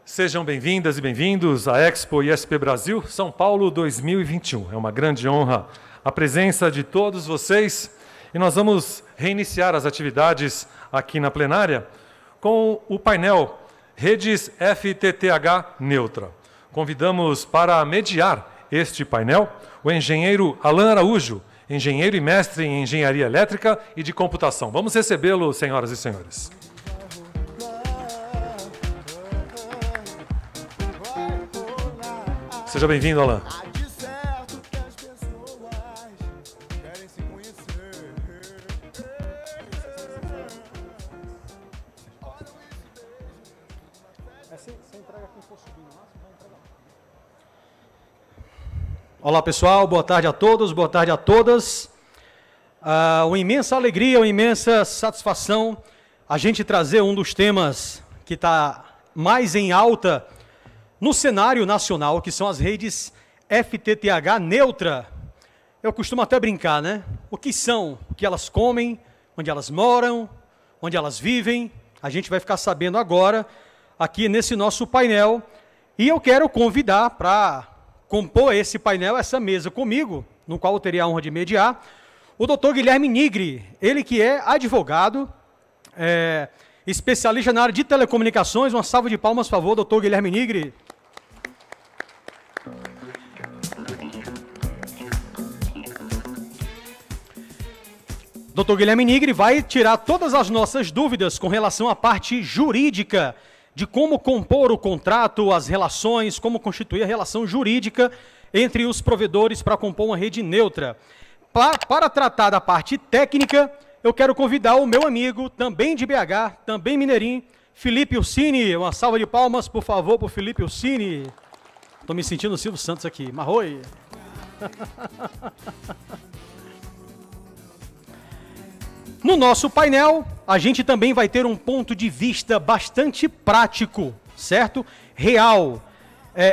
Sejam bem-vindas e bem-vindos à Expo ISP Brasil São Paulo 2021. É uma grande honra a presença de todos vocês e nós vamos reiniciar as atividades aqui na plenária com o painel Redes FTTH Neutra. Convidamos para mediar este painel o engenheiro Alan Araújo, engenheiro e mestre em Engenharia Elétrica e de Computação. Vamos recebê-lo, senhoras e senhores. Seja bem-vindo, Alan. Olá, pessoal. Boa tarde a todos, boa tarde a todas. Uma imensa alegria, uma imensa satisfação a gente trazer um dos temas que está mais em alta no cenário nacional, que são as redes FTTH neutra. Eu costumo até brincar, né? O que são, o que elas comem, onde elas moram, onde elas vivem, a gente vai ficar sabendo agora, aqui nesse nosso painel. E eu quero convidar para compor esse painel, essa mesa comigo, no qual eu teria a honra de mediar, o doutor Guilherme Nigri, ele que é advogado, especialista na área de telecomunicações. Uma salva de palmas, por favor, doutor Guilherme Nigri. Doutor Guilherme Nigri vai tirar todas as nossas dúvidas com relação à parte jurídica, de como compor o contrato, as relações, como constituir a relação jurídica entre os provedores para compor uma rede neutra. Para tratar da parte técnica, eu quero convidar o meu amigo, também de BH, também mineirinho, Felipe Ursini. Uma salva de palmas, por favor, para o Felipe Ursini. Estou me sentindo o Silvio Santos aqui. Marroi. No nosso painel, a gente também vai ter um ponto de vista bastante prático, certo? Real.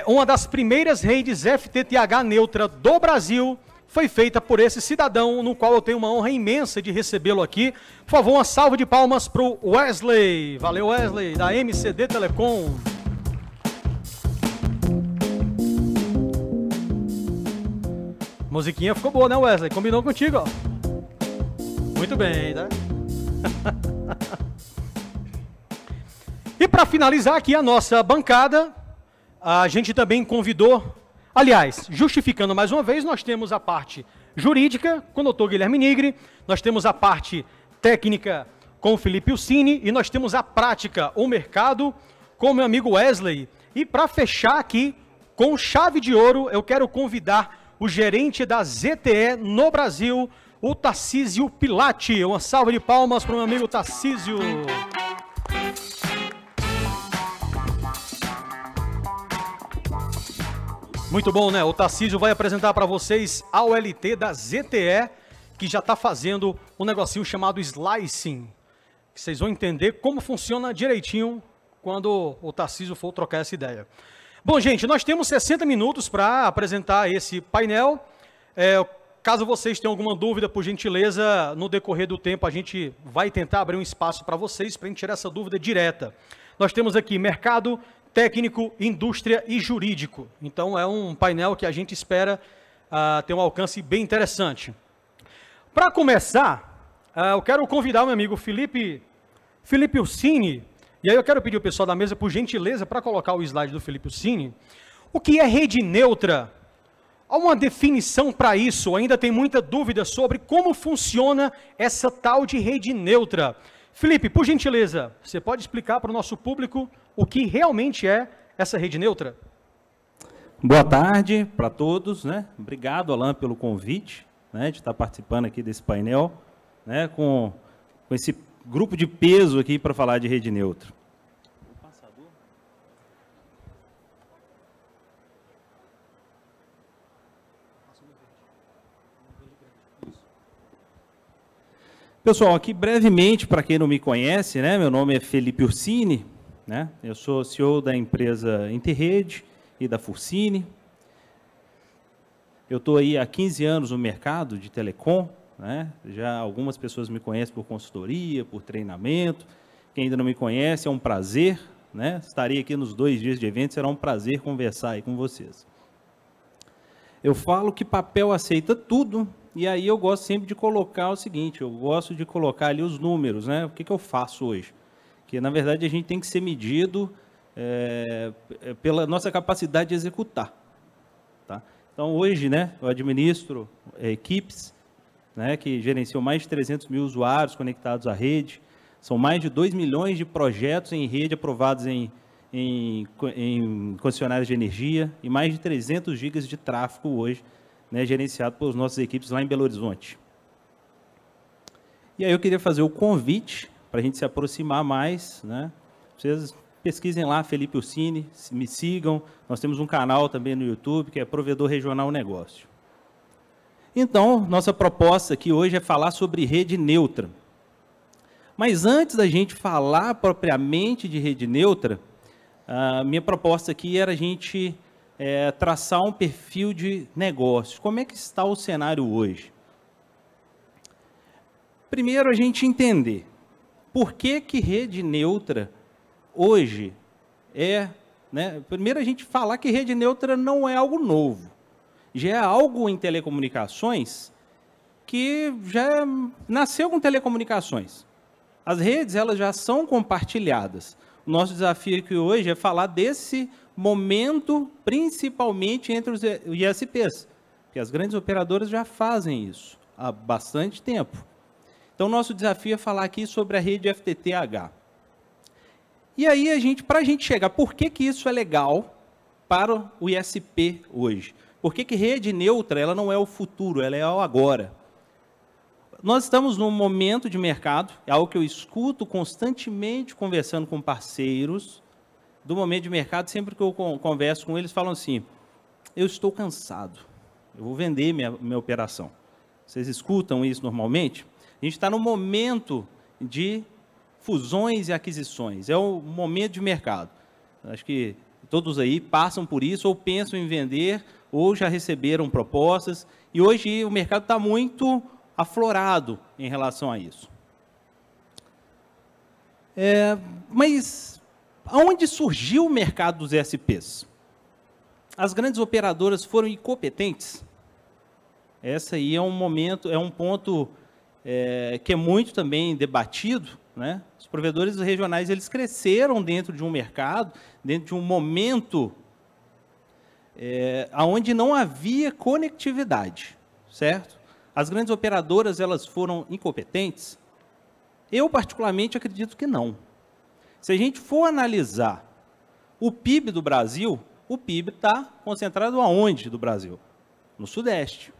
Uma das primeiras redes FTTH neutra do Brasil foi feita por esse cidadão, no qual eu tenho uma honra imensa de recebê-lo aqui. Por favor, uma salva de palmas para o Wesley. Valeu, Wesley, da MCD Telecom. Musiquinha ficou boa, né, Wesley? Combinou contigo, ó. Muito bem, né? E para finalizar aqui a nossa bancada, a gente também convidou, aliás, justificando mais uma vez, nós temos a parte jurídica com o doutor Guilherme Nigri, nós temos a parte técnica com o Felipe Ursini e nós temos a prática, o mercado, com o meu amigo Wesley. E para fechar aqui, com chave de ouro, eu quero convidar o gerente da ZTE no Brasil, o Tarcísio Pilati. Uma salva de palmas para o meu amigo Tarcísio. Muito bom, né? O Tarcísio vai apresentar para vocês a OLT da ZTE, que já está fazendo um negocinho chamado slicing. Que vocês vão entender como funciona direitinho quando o Tarcísio for trocar essa ideia. Bom, gente, nós temos 60 minutos para apresentar esse painel. Caso vocês tenham alguma dúvida, por gentileza, no decorrer do tempo a gente vai tentar abrir um espaço para vocês, para a gente tirar essa dúvida direta. Nós temos aqui mercado, técnico, indústria e jurídico. Então é um painel que a gente espera ter um alcance bem interessante. Para começar, eu quero convidar o meu amigo Felipe Ursini, e aí eu quero pedir ao pessoal da mesa, por gentileza, para colocar o slide do Felipe Ursini. O que é rede neutra? Há uma definição para isso, ainda tem muita dúvida sobre como funciona essa tal de rede neutra. Felipe, por gentileza, você pode explicar para o nosso público o que realmente é essa rede neutra? Boa tarde para todos, né? Obrigado, Alan, pelo convite, né, de estar participando aqui desse painel, né, com esse grupo de peso aqui para falar de rede neutra. Pessoal, aqui brevemente, para quem não me conhece, né, meu nome é Felipe Ursini, né, eu sou CEO da empresa Interrede e da Fursini. Eu estou aí há 15 anos no mercado de telecom, né, já algumas pessoas me conhecem por consultoria, por treinamento. Quem ainda não me conhece, é um prazer, né? Estarei aqui nos 2 dias de evento, será um prazer conversar aí com vocês. Eu falo que papel aceita tudo, e aí eu gosto sempre de colocar o seguinte, eu gosto de colocar ali os números, né? O que eu faço hoje? Que, na verdade, a gente tem que ser medido pela nossa capacidade de executar. Tá? Então, hoje, né, eu administro equipes, né, que gerenciam mais de 300 mil usuários conectados à rede, são mais de 2 milhões de projetos em rede aprovados em concessionárias de energia e mais de 300 gigas de tráfego hoje, né, gerenciado pelas nossas equipes lá em Belo Horizonte. E aí eu queria fazer o convite para a gente se aproximar mais, né? Vocês pesquisem lá, Felipe Ursini, me sigam. Nós temos um canal também no YouTube, que é Provedor Regional Negócio. Então, nossa proposta aqui hoje é falar sobre rede neutra. Mas antes da gente falar propriamente de rede neutra, a minha proposta aqui era a gente traçar um perfil de negócio. Como é que está o cenário hoje? Primeiro, a gente entender por que rede neutra hoje né? Primeiro, a gente falar que rede neutra não é algo novo. Já é algo em telecomunicações que já nasceu com telecomunicações. As redes, elas já são compartilhadas. O nosso desafio aqui hoje é falar desse momento, principalmente entre os ISPs, porque as grandes operadoras já fazem isso há bastante tempo. Então, nosso desafio é falar aqui sobre a rede FTTH. E aí, para a gente chegar, por que isso é legal para o ISP hoje? Por que rede neutra ela não é o futuro, ela é o agora? Nós estamos num momento de mercado, é algo que eu escuto constantemente conversando com parceiros do momento de mercado, sempre que eu converso com eles, falam assim, eu estou cansado, eu vou vender minha operação. Vocês escutam isso normalmente? A gente está no momento de fusões e aquisições, é o momento de mercado. Acho que todos aí passam por isso, ou pensam em vender, ou já receberam propostas, e hoje o mercado está muito aflorado em relação a isso. Mas aonde surgiu o mercado dos ESPs? As grandes operadoras foram incompetentes? Essa aí é um ponto que é muito também debatido, né? Os provedores regionais, eles cresceram dentro de um mercado, dentro de um momento onde não havia conectividade, certo? As grandes operadoras, elas foram incompetentes? Eu, particularmente, acredito que não. Se a gente for analisar o PIB do Brasil, o PIB está concentrado aonde do Brasil? No Sudeste.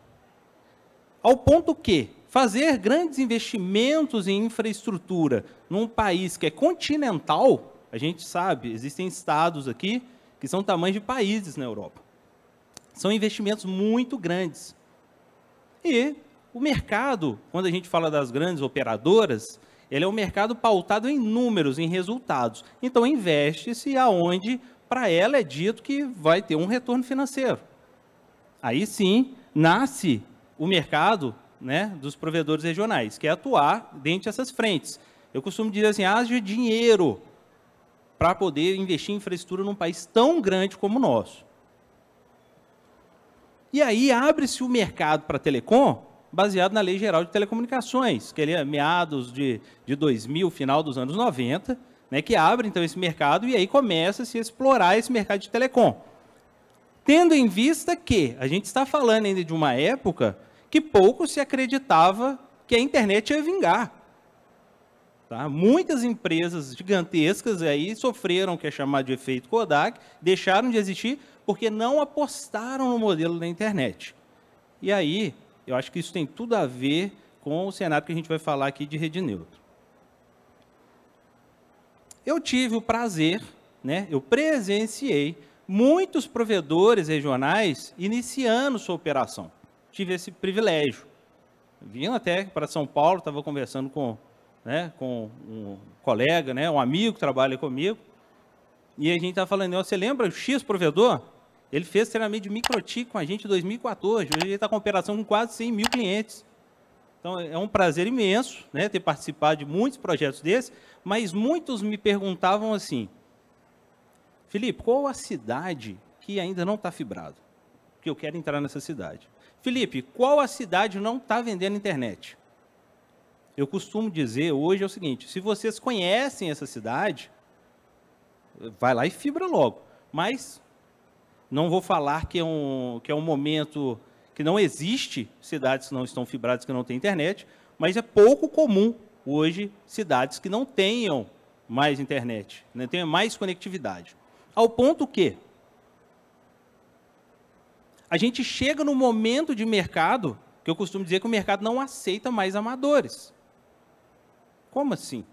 Ao ponto que fazer grandes investimentos em infraestrutura num país que é continental, a gente sabe, existem estados aqui que são tamanhos de países na Europa. São investimentos muito grandes. E o mercado, quando a gente fala das grandes operadoras, ele é um mercado pautado em números, em resultados. Então, investe-se aonde, para ela, é dito que vai ter um retorno financeiro. Aí sim, nasce o mercado, né, dos provedores regionais, que é atuar dentro dessas frentes. Eu costumo dizer assim, haja dinheiro para poder investir em infraestrutura num país tão grande como o nosso. E aí abre-se o mercado para telecom, baseado na Lei Geral de Telecomunicações, que é meados de 2000, final dos anos 90, né, que abre então esse mercado e aí começa-se a explorar esse mercado de telecom. Tendo em vista que a gente está falando ainda de uma época que pouco se acreditava que a internet ia vingar. Tá? Muitas empresas gigantescas aí sofreram o que é chamado de efeito Kodak, deixaram de existir porque não apostaram no modelo da internet. E aí, eu acho que isso tem tudo a ver com o cenário que a gente vai falar aqui de rede neutra. Eu tive o prazer, né, eu presenciei muitos provedores regionais iniciando sua operação. Tive esse privilégio. Vim até para São Paulo, estava conversando com um colega, né, um amigo que trabalha comigo, e a gente estava falando, você lembra o X provedor? Ele fez treinamento de microtik com a gente em 2014, hoje ele está com operação com quase 100 mil clientes. Então, é um prazer imenso, né, ter participado de muitos projetos desses, mas muitos me perguntavam assim, Felipe, qual a cidade que ainda não está fibrada? Porque eu quero entrar nessa cidade. Felipe, qual a cidade não está vendendo internet? Eu costumo dizer hoje é o seguinte, se vocês conhecem essa cidade, vai lá e fibra logo. Mas não vou falar que é um momento que não existe cidades que não estão fibradas, que não têm internet, mas é pouco comum hoje cidades que não tenham mais internet, não tenham mais conectividade. Ao ponto que a gente chega no momento de mercado, que eu costumo dizer que o mercado não aceita mais amadores. Como assim?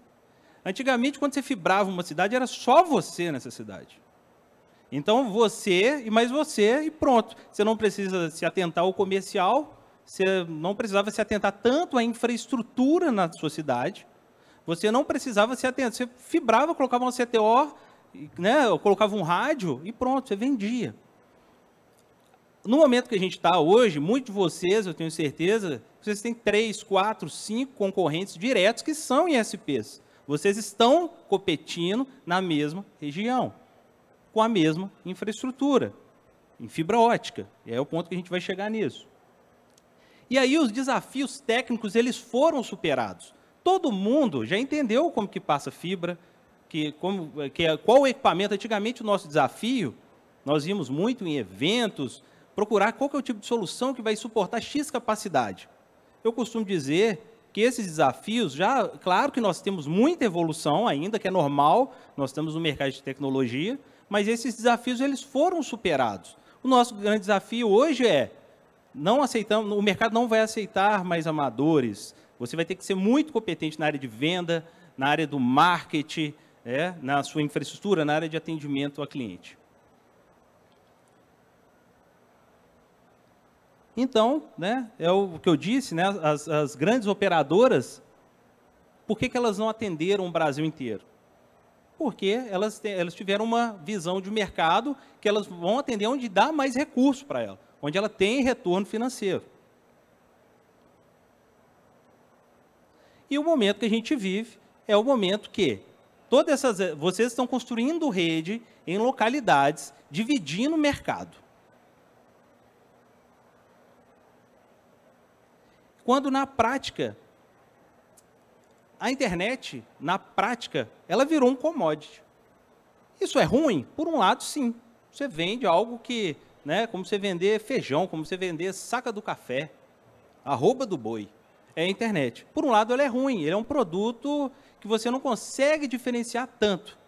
Antigamente, quando você fibrava uma cidade, era só você nessa cidade. Então, você e mais você e pronto. Você não precisa se atentar ao comercial, você não precisava se atentar tanto à infraestrutura na sua cidade, você não precisava se atentar, você fibrava, colocava uma CTO, né, ou colocava um rádio e pronto, você vendia. No momento que a gente está hoje, muitos de vocês, eu tenho certeza, vocês têm 3, 4, 5 concorrentes diretos que são ISPs. Vocês estão competindo na mesma região, com a mesma infraestrutura, em fibra ótica. E é o ponto que a gente vai chegar nisso. E aí os desafios técnicos, eles foram superados. Todo mundo já entendeu como que passa fibra, qual o equipamento. Antigamente o nosso desafio, nós íamos muito em eventos, procurar qual que é o tipo de solução que vai suportar X capacidade. Eu costumo dizer que esses desafios, já, claro que nós temos muita evolução ainda, que é normal, nós estamos no mercado de tecnologia, mas esses desafios eles foram superados. O nosso grande desafio hoje é, o mercado não vai aceitar mais amadores, você vai ter que ser muito competente na área de venda, na área do marketing, na sua infraestrutura, na área de atendimento ao cliente. Então, é o que eu disse, as grandes operadoras, por que elas não atenderam o Brasil inteiro? Porque elas tiveram uma visão de mercado que elas vão atender onde dá mais recurso para ela, onde ela tem retorno financeiro. E o momento que a gente vive é o momento que vocês estão construindo rede em localidades, dividindo o mercado. Quando, na prática, a internet, na prática, ela virou um commodity. Isso é ruim? Por um lado, sim. Você vende algo que, como você vender feijão, como você vender saca do café, arroba do boi, é a internet. Por um lado, ela é ruim. Ele é um produto que você não consegue diferenciar tanto.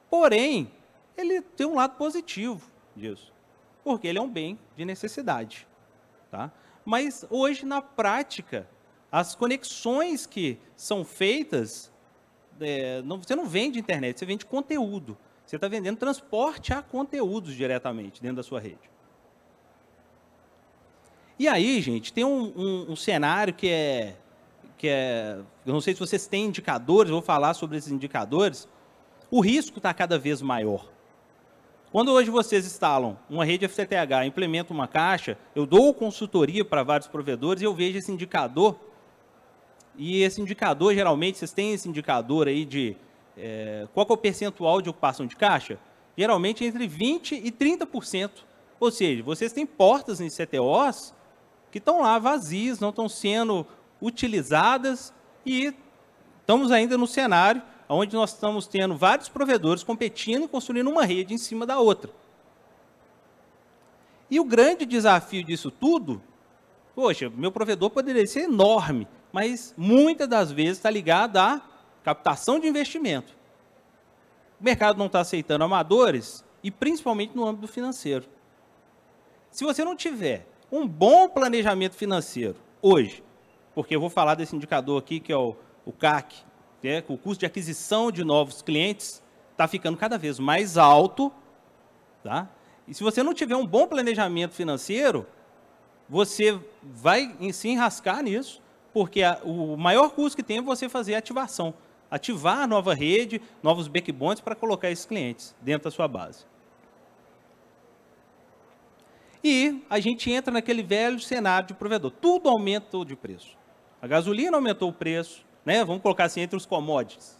Porém, ele tem um lado positivo disso, porque ele é um bem de necessidade, tá? Mas hoje, na prática, as conexões que são feitas, você não vende internet, você vende conteúdo. Você está vendendo transporte a conteúdos diretamente dentro da sua rede. E aí, gente, tem um cenário que é... Eu não sei se vocês têm indicadores, eu vou falar sobre esses indicadores. O risco está cada vez maior. Quando hoje vocês instalam uma rede FTTH, implementam uma caixa, eu dou consultoria para vários provedores e eu vejo esse indicador. E esse indicador, geralmente, vocês têm esse indicador aí de qual que é o percentual de ocupação de caixa? Geralmente entre 20% e 30%. Ou seja, vocês têm portas em CTOs que estão lá vazias, não estão sendo utilizadas e estamos ainda no cenário onde nós estamos tendo vários provedores competindo e construindo uma rede em cima da outra. E o grande desafio disso tudo, poxa, meu provedor poderia ser enorme, mas muitas das vezes está ligado à captação de investimento. O mercado não está aceitando amadores, e principalmente no âmbito financeiro. Se você não tiver um bom planejamento financeiro hoje, porque eu vou falar desse indicador aqui, que é o CAC, o custo de aquisição de novos clientes, está ficando cada vez mais alto, tá? E se você não tiver um bom planejamento financeiro, você vai se enrascar nisso, porque o maior custo que tem é você fazer a ativação. Ativar a nova rede, novos backbones para colocar esses clientes dentro da sua base. E a gente entra naquele velho cenário de provedor. Tudo aumentou de preço. A gasolina aumentou o preço, vamos colocar assim, entre os commodities,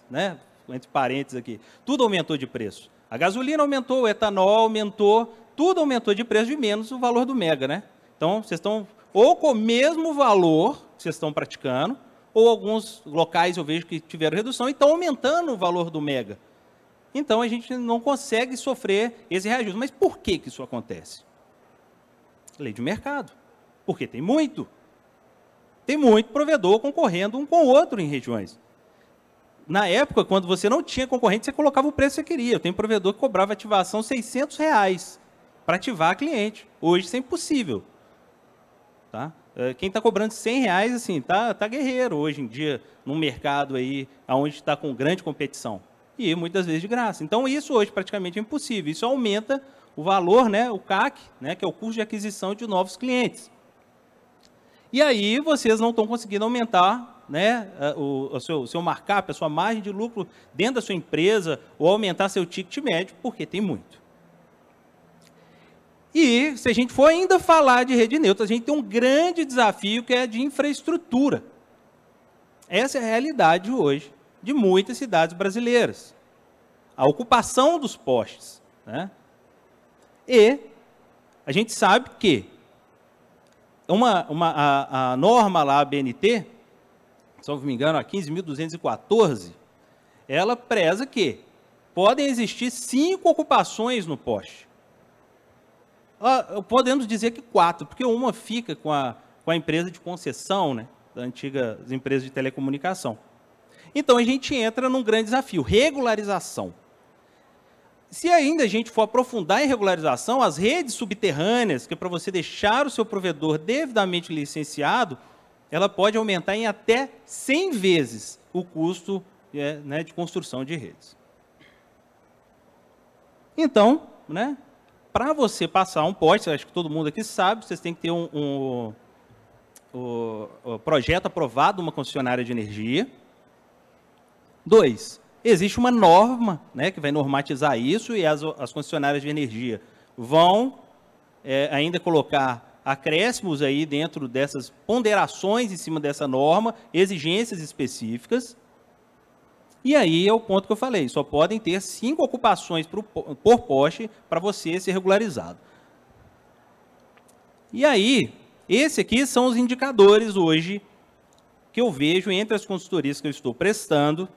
entre parênteses aqui. Tudo aumentou de preço. A gasolina aumentou, o etanol aumentou, tudo aumentou de preço de menos o valor do mega, né? Então, vocês estão ou com o mesmo valor que vocês estão praticando, ou alguns locais eu vejo que tiveram redução e estão aumentando o valor do mega. Então, a gente não consegue sofrer esse reajuste. Mas por que isso acontece? Lei de mercado. Porque tem muito. Tem muito provedor concorrendo um com o outro em regiões. Na época, quando você não tinha concorrente, você colocava o preço que você queria. Eu tenho provedor que cobrava ativação R$600 para ativar cliente. Hoje isso é impossível. Tá? Quem está cobrando R$100, assim, tá guerreiro hoje em dia, num mercado aí, onde está com grande competição. E muitas vezes de graça. Então, isso hoje praticamente é impossível. Isso aumenta o valor, né, o CAC, né, que é o custo de aquisição de novos clientes. E aí, vocês não estão conseguindo aumentar, né, o seu markup, a sua margem de lucro dentro da sua empresa, ou aumentar seu ticket médio, porque tem muito. E, se a gente for ainda falar de rede neutra, a gente tem um grande desafio que é de infraestrutura. Essa é a realidade hoje de muitas cidades brasileiras. A ocupação dos postes. Né? E a gente sabe que a norma lá, a BNT, se não me engano, a 15.214, ela preza que podem existir 5 ocupações no poste. Podemos dizer que 4, porque uma fica com a empresa de concessão, né, das antigas empresas de telecomunicação. Então, a gente entra num grande desafio, regularização. Se ainda a gente for aprofundar em regularização, as redes subterrâneas, que é para você deixar o seu provedor devidamente licenciado, ela pode aumentar em até 100 vezes o custo né, de construção de redes. Então, né, para você passar um poste, acho que todo mundo aqui sabe, vocês têm que ter o projeto aprovado de uma concessionária de energia. 2, existe uma norma, né, que vai normatizar isso e as concessionárias de energia vão ainda colocar acréscimos aí dentro dessas ponderações em cima dessa norma, exigências específicas. E aí é o ponto que eu falei, só podem ter 5 ocupações por poste para você ser regularizado. E aí, esse aqui são os indicadores hoje que eu vejo entre as consultorias que eu estou prestando,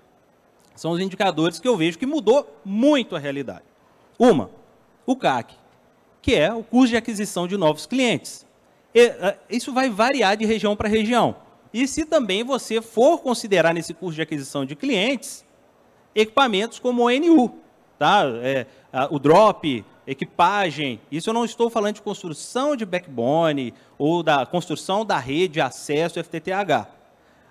são os indicadores que eu vejo que mudou muito a realidade. O CAC, que é o custo de aquisição de novos clientes. Isso vai variar de região para região. E se também você for considerar nesse custo de aquisição de clientes, equipamentos como o ONU, tá? O drop, equipagem, isso eu não estou falando de construção de backbone ou da construção da rede de acesso FTTH.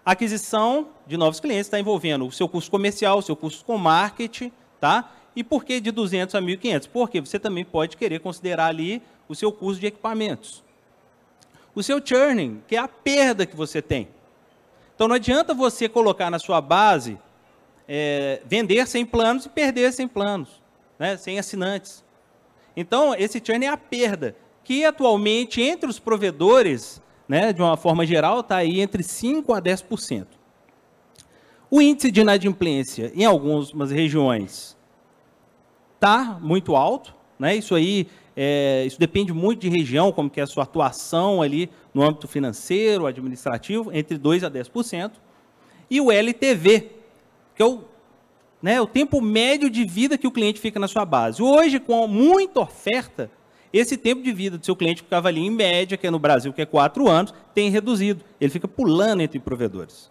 A aquisição de novos clientes está envolvendo o seu custo comercial, o seu custo com marketing, tá? E por que de 200 a 1.500? Porque você também pode querer considerar ali o seu custo de equipamentos. O seu churning, que é a perda que você tem. Então, não adianta você colocar na sua base, vender 100 planos e perder 100 planos, né, 100 assinantes. Então, esse churn é a perda, que atualmente, entre os provedores, né, de uma forma geral, está aí entre 5% a 10%. O índice de inadimplência, em algumas regiões, está muito alto, né, isso aí... isso depende muito de região, como que é a sua atuação ali no âmbito financeiro, administrativo, entre 2% a 10%. E o LTV, que é o tempo médio de vida que o cliente fica na sua base. Hoje, com muita oferta, esse tempo de vida do seu cliente ficava ali em média, que é no Brasil, que é 4 anos, tem reduzido. Ele fica pulando entre provedores.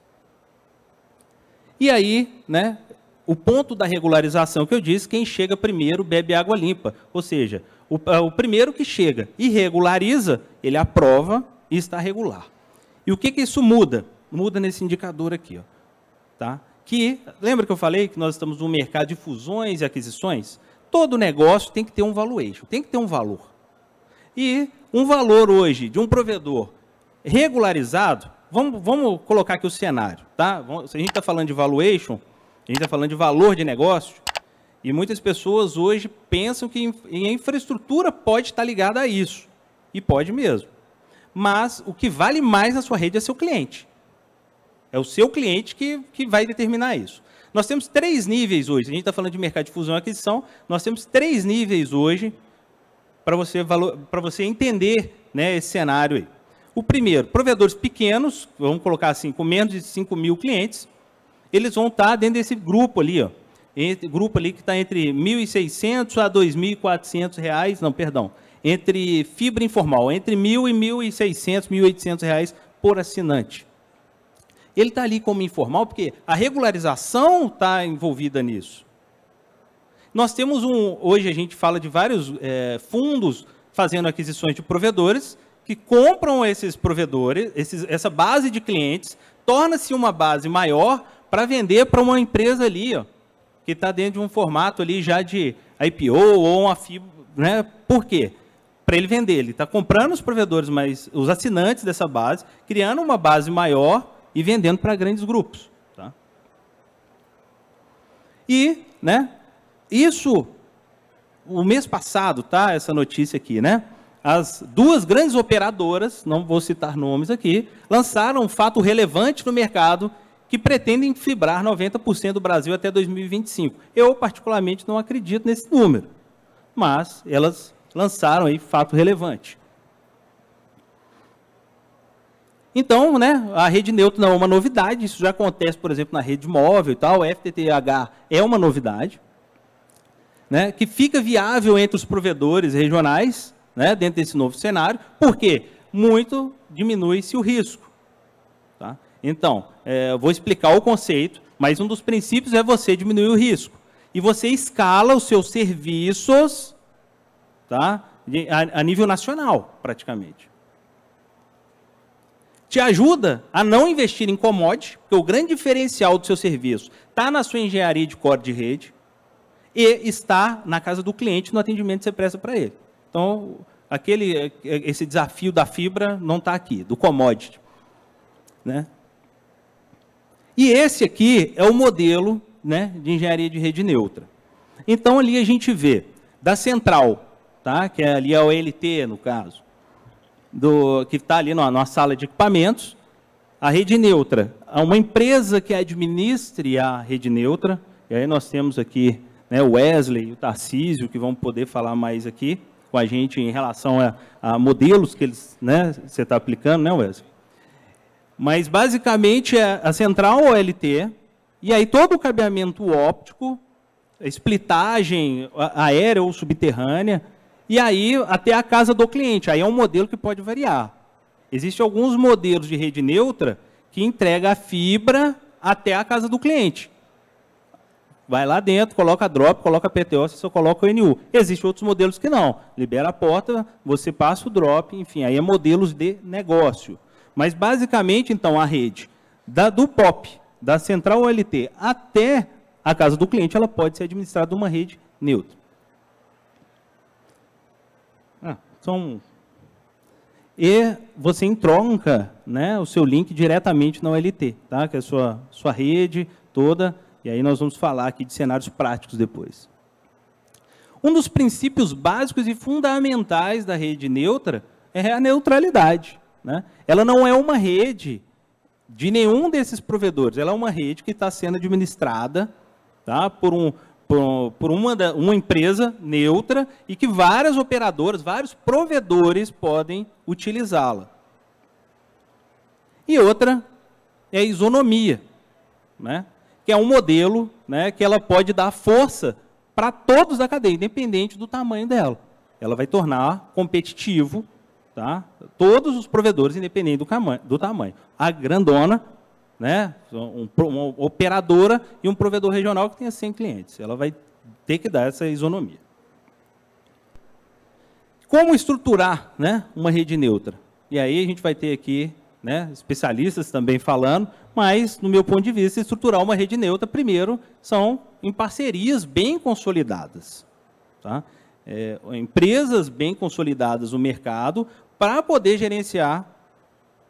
E aí, né, o ponto da regularização que eu disse, quem chega primeiro bebe água limpa. Ou seja, o primeiro que chega e regulariza, ele aprova e está regular. E o que isso muda? Muda nesse indicador aqui. Ó, tá? Lembra que eu falei que nós estamos num mercado de fusões e aquisições? Todo negócio tem que ter um valuation, tem que ter um valor. E um valor hoje de um provedor regularizado, vamos colocar aqui o cenário. Tá? Se a gente está falando de valuation, a gente está falando de valor de negócio, e muitas pessoas hoje pensam que a infraestrutura pode estar ligada a isso. E pode mesmo. Mas o que vale mais na sua rede é seu cliente. É o seu cliente que vai determinar isso. Nós temos 3 níveis hoje. A gente está falando de mercado de fusão e aquisição. Nós temos 3 níveis hoje para você entender, né, esse cenário aí. O primeiro, provedores pequenos, vamos colocar assim, com menos de 5 mil clientes, eles vão estar dentro desse grupo ali, ó. Grupo ali que está entre R$ 1.600 a R$ 2.400, não, perdão, entre fibra informal, entre R$ 1.000 e R$ 1.600, R$ 1.800 por assinante. Ele está ali como informal porque a regularização está envolvida nisso. Nós temos hoje a gente fala de vários fundos fazendo aquisições de provedores que compram esses provedores, essa base de clientes, torna-se uma base maior para vender para uma empresa ali, ó, que está dentro de um formato ali já de IPO ou uma fibra, né? Por quê? Para ele vender, ele está comprando os provedores, mas os assinantes dessa base, criando uma base maior e vendendo para grandes grupos. Tá? E, né, isso, o mês passado, tá, essa notícia aqui, né, as 2 grandes operadoras, não vou citar nomes aqui, lançaram um fato relevante no mercado que pretendem fibrar 90% do Brasil até 2025. Eu, particularmente, não acredito nesse número, mas elas lançaram aí fato relevante. Então, né, a rede neutra não é uma novidade, isso já acontece, por exemplo, na rede móvel e tal, o FTTH é uma novidade, né, que fica viável entre os provedores regionais, né, dentro desse novo cenário, porque muito diminui-se o risco. Tá? Então, eu vou explicar o conceito, mas um dos princípios é você diminuir o risco. E você escala os seus serviços, tá, a nível nacional, praticamente. Te ajuda a não investir em commodity, porque o grande diferencial do seu serviço está na sua engenharia de core de rede e está na casa do cliente, no atendimento que você presta para ele. Então, esse desafio da fibra não está aqui, do commodity. Né? E esse aqui é o modelo, né, de engenharia de rede neutra. Então, ali a gente vê da central, tá, que ali é o OLT, no caso, que está ali na sala de equipamentos, a rede neutra, uma empresa que administre a rede neutra, e aí nós temos aqui, né, o Wesley e o Tarcísio, que vão poder falar mais aqui com a gente em relação a modelos que eles, né, você está aplicando, né, Wesley? Mas, basicamente, é a central OLT, e aí todo o cabeamento óptico, a splitagem aérea ou subterrânea, e aí até a casa do cliente. Aí é um modelo que pode variar. Existem alguns modelos de rede neutra que entrega a fibra até a casa do cliente. Vai lá dentro, coloca a drop, coloca a PTO, você só coloca o NU. Existem outros modelos que não. Libera a porta, você passa o drop, enfim, aí é modelos de negócio. Mas, basicamente, então, a rede do POP, da central OLT, até a casa do cliente, ela pode ser administrada uma rede neutra. E você entronca, né, o seu link diretamente na OLT, tá? Que é a sua rede toda, e aí nós vamos falar aqui de cenários práticos depois. Um dos princípios básicos e fundamentais da rede neutra é a neutralidade. Né? Ela não é uma rede de nenhum desses provedores, ela é uma rede que está sendo administrada, tá, por uma empresa neutra e que várias operadoras, vários provedores podem utilizá-la. E outra é a isonomia, né? Que é um modelo, né, que ela pode dar força para todos da cadeia, independente do tamanho dela. Ela vai tornar competitivo, tá, todos os provedores, independente do tamanho. A grandona, né, uma operadora e um provedor regional que tenha 100 clientes. Ela vai ter que dar essa isonomia. Como estruturar, né, uma rede neutra? E aí a gente vai ter aqui, né, especialistas também falando, mas, no meu ponto de vista, estruturar uma rede neutra, primeiro, são em parcerias bem consolidadas. Tá? Empresas bem consolidadas no mercado para poder gerenciar,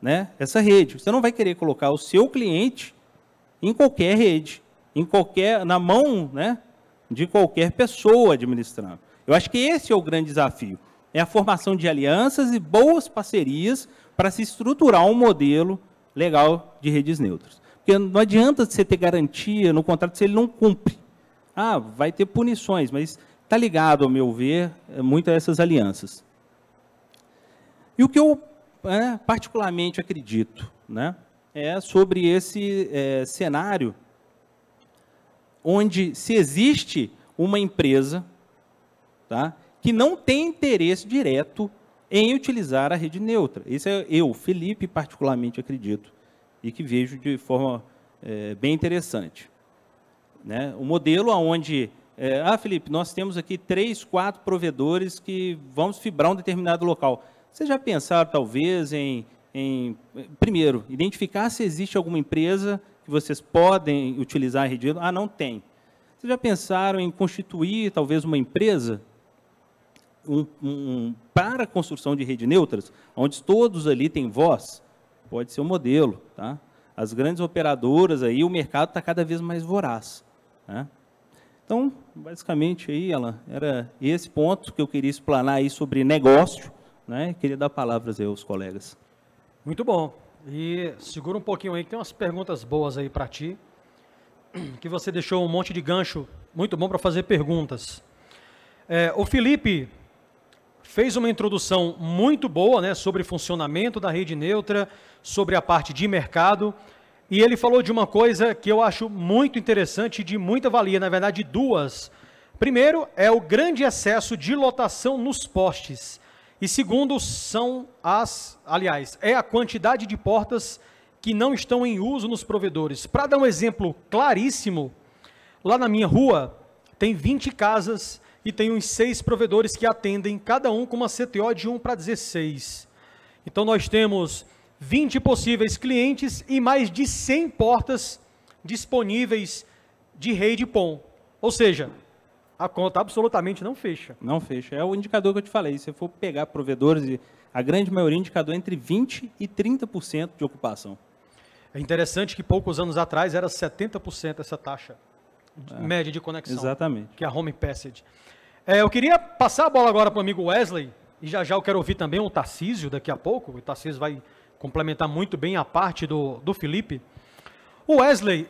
né, essa rede. Você não vai querer colocar o seu cliente em qualquer rede, na mão, né, de qualquer pessoa administrando. Eu acho que esse é o grande desafio. É a formação de alianças e boas parcerias para se estruturar um modelo legal de redes neutras. Porque não adianta você ter garantia no contrato se ele não cumpre. Ah, vai ter punições, mas está ligado, ao meu ver, muito a essas alianças. E o que eu particularmente acredito, né, é sobre esse cenário onde se existe uma empresa, tá, que não tem interesse direto em utilizar a rede neutra. Isso eu, Felipe, particularmente acredito e que vejo de forma bem interessante. Né? O modelo onde, Felipe, nós temos aqui 3, 4 provedores que vamos fibrar um determinado local. Vocês já pensaram, talvez, primeiro, identificar se existe alguma empresa que vocês podem utilizar a rede neutra? Ah, não tem. Vocês já pensaram em constituir, talvez, uma empresa para a construção de redes neutras, onde todos ali têm voz? Pode ser um modelo. Tá? As grandes operadoras, aí, o mercado está cada vez mais voraz. Né? Então, basicamente, aí, Alan, era esse ponto que eu queria explanar aí sobre negócio, né? Queria dar palavras aí aos colegas. Muito bom. E segura um pouquinho aí, que tem umas perguntas boas aí para ti, que você deixou um monte de gancho muito bom para fazer perguntas. O Felipe fez uma introdução muito boa, né, sobre funcionamento da rede neutra, sobre a parte de mercado, e ele falou de uma coisa que eu acho muito interessante e de muita valia, na verdade, duas. Primeiro, é o grande excesso de lotação nos postes. E segundo, é a quantidade de portas que não estão em uso nos provedores. Para dar um exemplo claríssimo, lá na minha rua tem 20 casas e tem uns 6 provedores que atendem, cada um com uma CTO de 1 para 16. Então nós temos 20 possíveis clientes e mais de 100 portas disponíveis de rede PON. Ou seja, a conta absolutamente não fecha. Não fecha. É o indicador que eu te falei. Se você for pegar provedores, a grande maioria é indicador entre 20% e 30% de ocupação. É interessante que poucos anos atrás era 70% essa taxa média de conexão. Exatamente. Que é a Home Passage. Eu queria passar a bola agora para o amigo Wesley, e já eu quero ouvir também o Tarcísio daqui a pouco. O Tarcísio vai complementar muito bem a parte do Felipe. O Wesley,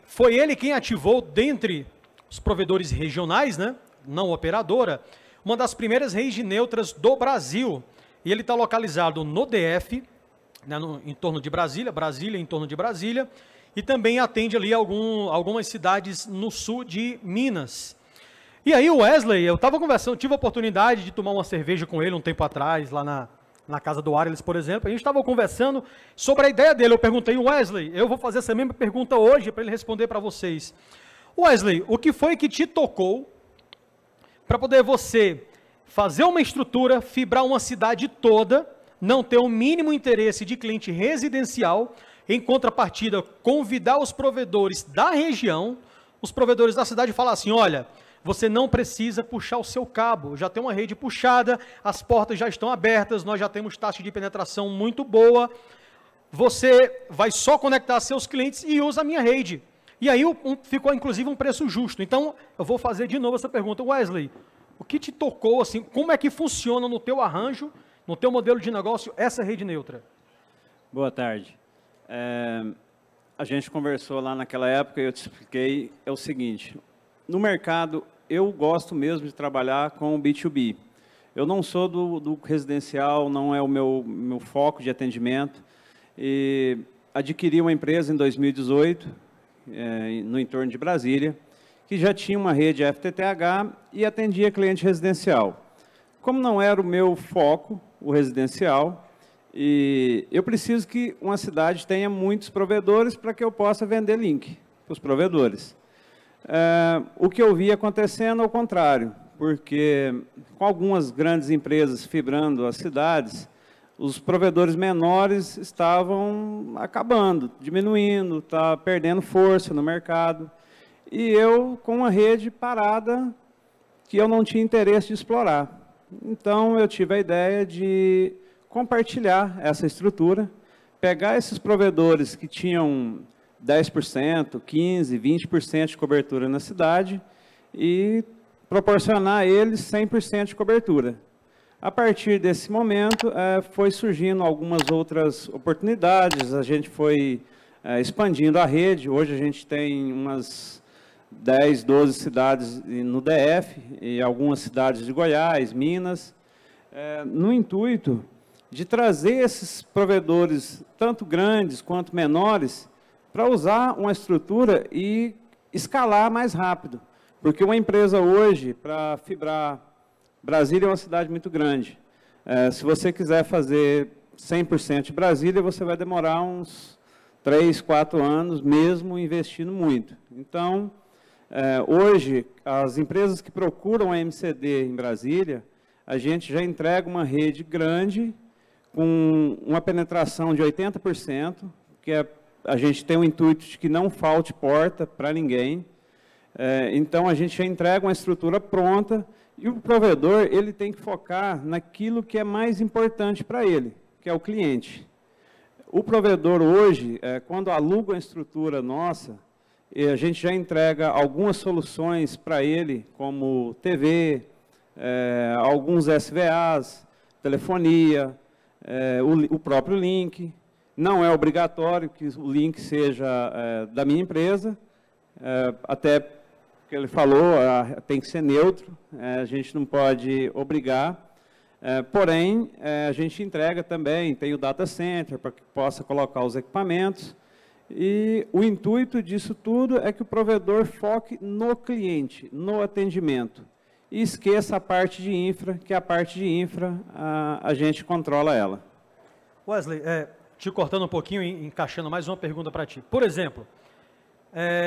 foi ele quem ativou, dentre os provedores regionais, né, não operadora, uma das primeiras redes neutras do Brasil. E ele está localizado no DF, né, em torno de Brasília, em torno de Brasília, e também atende ali algumas cidades no sul de Minas. E aí o Wesley, eu estava conversando, tive a oportunidade de tomar uma cerveja com ele um tempo atrás, lá na casa do Arles, por exemplo. A gente estava conversando sobre a ideia dele. Eu perguntei, Wesley, eu vou fazer essa mesma pergunta hoje para ele responder para vocês. Wesley, o que foi que te tocou para poder você fazer uma estrutura, fibrar uma cidade toda, não ter o mínimo interesse de cliente residencial, em contrapartida, convidar os provedores da região, os provedores da cidade, falar assim, olha, você não precisa puxar o seu cabo, já tem uma rede puxada, as portas já estão abertas, nós já temos taxa de penetração muito boa, você vai só conectar seus clientes e usa a minha rede. E aí ficou, inclusive, um preço justo. Então, eu vou fazer de novo essa pergunta. Wesley, o que te tocou, assim, como é que funciona no teu arranjo, no teu modelo de negócio, essa rede neutra? Boa tarde. A gente conversou lá naquela época e eu te expliquei, é o seguinte, no mercado, eu gosto mesmo de trabalhar com o B2B. Eu não sou do residencial, não é o meu foco de atendimento. E adquiri uma empresa em 2018, no entorno de Brasília, que já tinha uma rede FTTH e atendia cliente residencial. Como não era o meu foco, o residencial, e eu preciso que uma cidade tenha muitos provedores para que eu possa vender link para os provedores. O que eu vi acontecendo ao contrário, porque com algumas grandes empresas fibrando as cidades, os provedores menores estavam acabando, diminuindo, tá perdendo força no mercado. E eu com uma rede parada que eu não tinha interesse de explorar. Então eu tive a ideia de compartilhar essa estrutura, pegar esses provedores que tinham 10%, 15%, 20% de cobertura na cidade e proporcionar a eles 100% de cobertura. A partir desse momento, foi surgindo algumas outras oportunidades, a gente foi expandindo a rede. Hoje a gente tem umas 10, 12 cidades no DF e algumas cidades de Goiás, Minas, no intuito de trazer esses provedores, tanto grandes quanto menores, para usar uma estrutura e escalar mais rápido. Porque uma empresa hoje, para fibrar, Brasília é uma cidade muito grande. Se você quiser fazer 100% de Brasília, você vai demorar uns 3, 4 anos, mesmo investindo muito. Então, hoje, as empresas que procuram a MCD em Brasília, a gente já entrega uma rede grande, com uma penetração de 80%, que a gente tem o intuito de que não falte porta para ninguém. Então, a gente já entrega uma estrutura pronta e o provedor ele tem que focar naquilo que é mais importante para ele, que é o cliente. O provedor hoje, quando aluga uma estrutura nossa, a gente já entrega algumas soluções para ele, como TV, alguns SVAs, telefonia, o próprio link. Não é obrigatório que o link seja da minha empresa, até que ele falou, tem que ser neutro, a gente não pode obrigar. Porém, a gente entrega também, tem o data center para que possa colocar os equipamentos. E o intuito disso tudo é que o provedor foque no cliente, no atendimento. E esqueça a parte de infra, que a parte de infra a gente controla ela. Wesley, te cortando um pouquinho e encaixando mais uma pergunta para ti. Por exemplo,